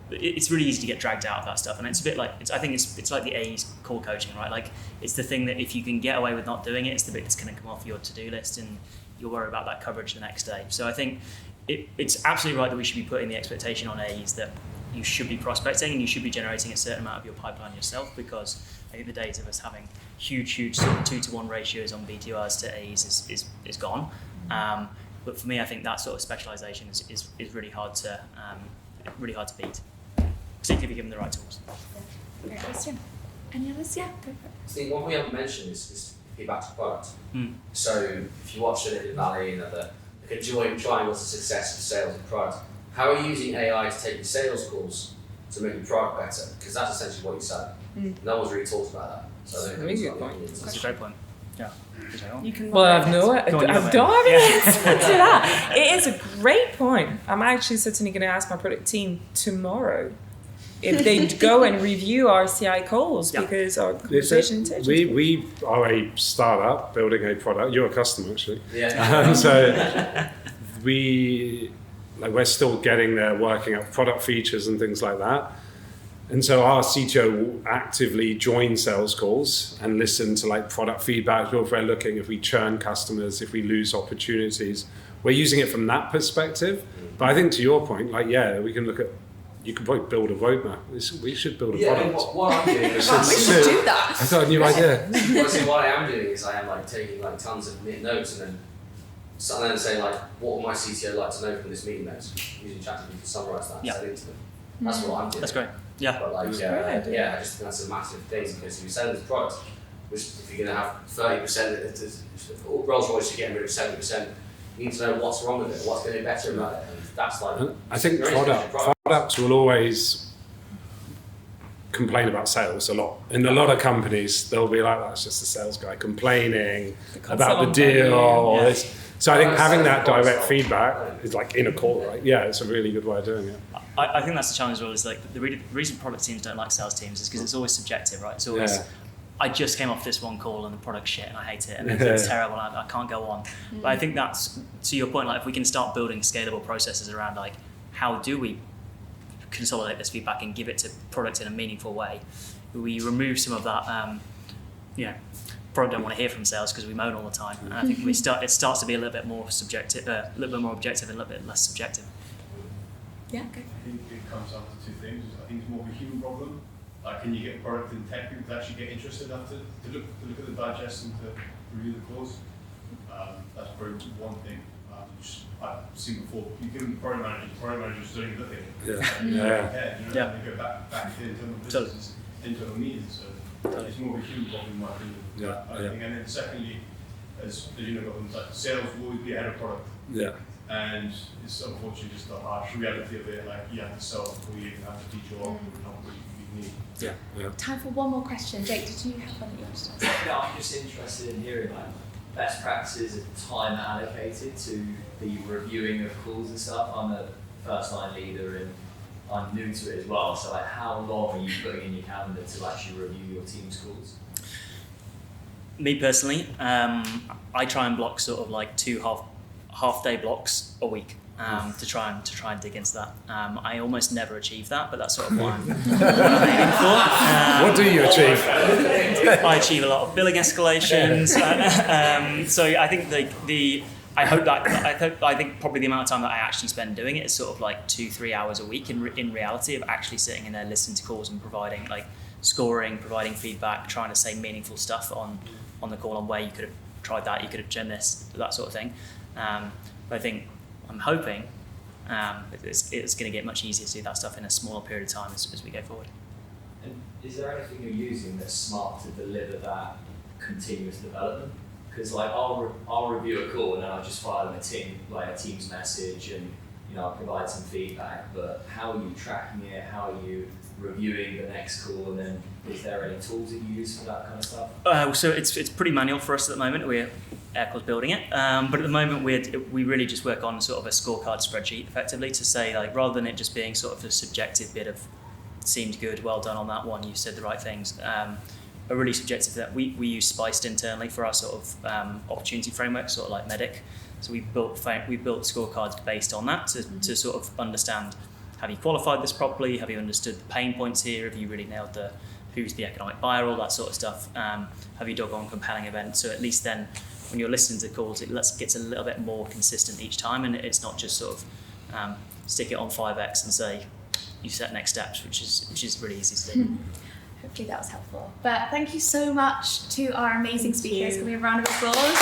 It's really easy to get dragged out of that stuff, and it's a bit like I think it's like the A's call coaching, right? Like it's the thing that if you can get away with not doing it, it's the bit that's going to come off your to-do list, and you'll worry about that coverage the next day. So I think it's absolutely right that we should be putting the expectation on A's that you should be prospecting and you should be generating a certain amount of your pipeline yourself, because I think the days of us having huge sort of 2-to-1 ratios on BTRs to A's is gone. But for me, I think that sort of specialization is really hard to beat, particularly if you give them the right tools. Yeah. Great question. Any others? Yeah, go for it. Steve, one we haven't mentioned is feedback to product. So if you watch Silicon Valley and the conjoined triangles of success for sales and product, how are you using AI to take your sales calls to make your product better? Because that's essentially what you're selling. No one's really talked about that. So I don't think That's a great point. Yeah. You can. Well, I don't have an answer to that. It is a great point. I'm actually certainly going to ask my product team tomorrow if they go and review our CI calls, because our conversation intelligence. We are a startup building a product. You're a customer, actually. Yeah. So we're still getting there, working out product features and things like that. And so our CTO will actively join sales calls and listen to like product feedback. If we're looking, if we churn customers, if we lose opportunities, we're using it from that perspective. But I think to your point, we can look at, you could probably build a roadmap. We should build a product. What I'm doing is We should do that. I thought a new idea. What I am doing is I am like taking like tons of notes and then saying like, what would my CTO like to know from this meeting notes? Using ChatGPT to summarize that and send it to them. That's what I'm doing. That's great. Yeah. But like, I just think that's a massive thing, because if you're selling this product, which if you're going to have 30%, Rolls Royce, you're getting rid of 70%, you need to know what's wrong with it, what's going to be better about it. And that's like. I think products will always complain about sales a lot. In a lot of companies, they'll be like, that's just a sales guy complaining about the deal or this. So I think having that direct feedback is like in a call, right? Yeah, it's a really good way of doing it. I think that's the challenge as well, is like the reason product teams don't like sales teams is because it's always subjective, right? It's always, I just came off this one call and the product's shit and I hate it and it's terrible and I can't go on. But I think that's, to your point, like if we can start building scalable processes around like, how do we consolidate this feedback and give it to product in a meaningful way, we remove some of that, probably don't want to hear from sales because we moan all the time. And I think it starts to be a little bit more subjective, a little bit more objective and a little bit less subjective. Yeah, okay. I think it comes down to two things. I think it's more of a human problem. Like, can you get product and tech people to actually get interested enough to look at the digest and to review the calls? That's probably one thing. I've seen before. You give them product managers doing nothing. They go back to internal businesses, internal meetings. So it's more of a human problem in my opinion. I think. And then secondly, as you know, like sales will always be ahead of product. And it's unfortunately just the harsh reality of it. Like, you have to sell before you even have to teach your not what you need. Time for one more question. Jake, did you have one that you wanted to ask? Yeah, I'm just interested in hearing like best practices of time allocated to the reviewing of calls and stuff. I'm a first line leader and I'm new to it as well. So like, how long are you putting in your calendar to actually review your team's calls? Me personally, I try and block sort of like 2 half day blocks a week to try and dig into that. I almost never achieve that, but that's sort of what I'm aiming for. What do you achieve? I achieve a lot of billing escalations. So I think I think probably the amount of time that I actually spend doing it is sort of like 2-3 hours a week in reality of actually sitting in there listening to calls and providing like scoring, providing feedback, trying to say meaningful stuff on the call on where you could have tried that, you could have done this, that sort of thing. But I'm hoping it's going to get much easier to do that stuff in a smaller period of time as we go forward. And is there anything you're using that's smart to deliver that continuous development? Because like I'll review a call and then I'll just fire them a Teams message and I'll provide some feedback. But how are you tracking it? How are you reviewing the next call? And then is there any tools that you use for that kind of stuff? So it's pretty manual for us at the moment. Aircall's building it, but at the moment we really just work on sort of a scorecard spreadsheet effectively to say like rather than it just being sort of a subjective bit of seemed good, well done on that one, you said the right things. A really subjective that we use Spiced internally for our sort of opportunity framework, sort of like Medic. So we built scorecards based on that to sort of understand, have you qualified this properly? Have you understood the pain points here? Have you really nailed who's the economic buyer, all that sort of stuff? Have you dug on compelling events? So at least then when you're listening to calls, it gets a little bit more consistent each time, and it's not just sort of stick it on 5x and say you set next steps, which is really easy to do. Hopefully that was helpful. But thank you so much to our amazing speakers. Can we have a round of applause?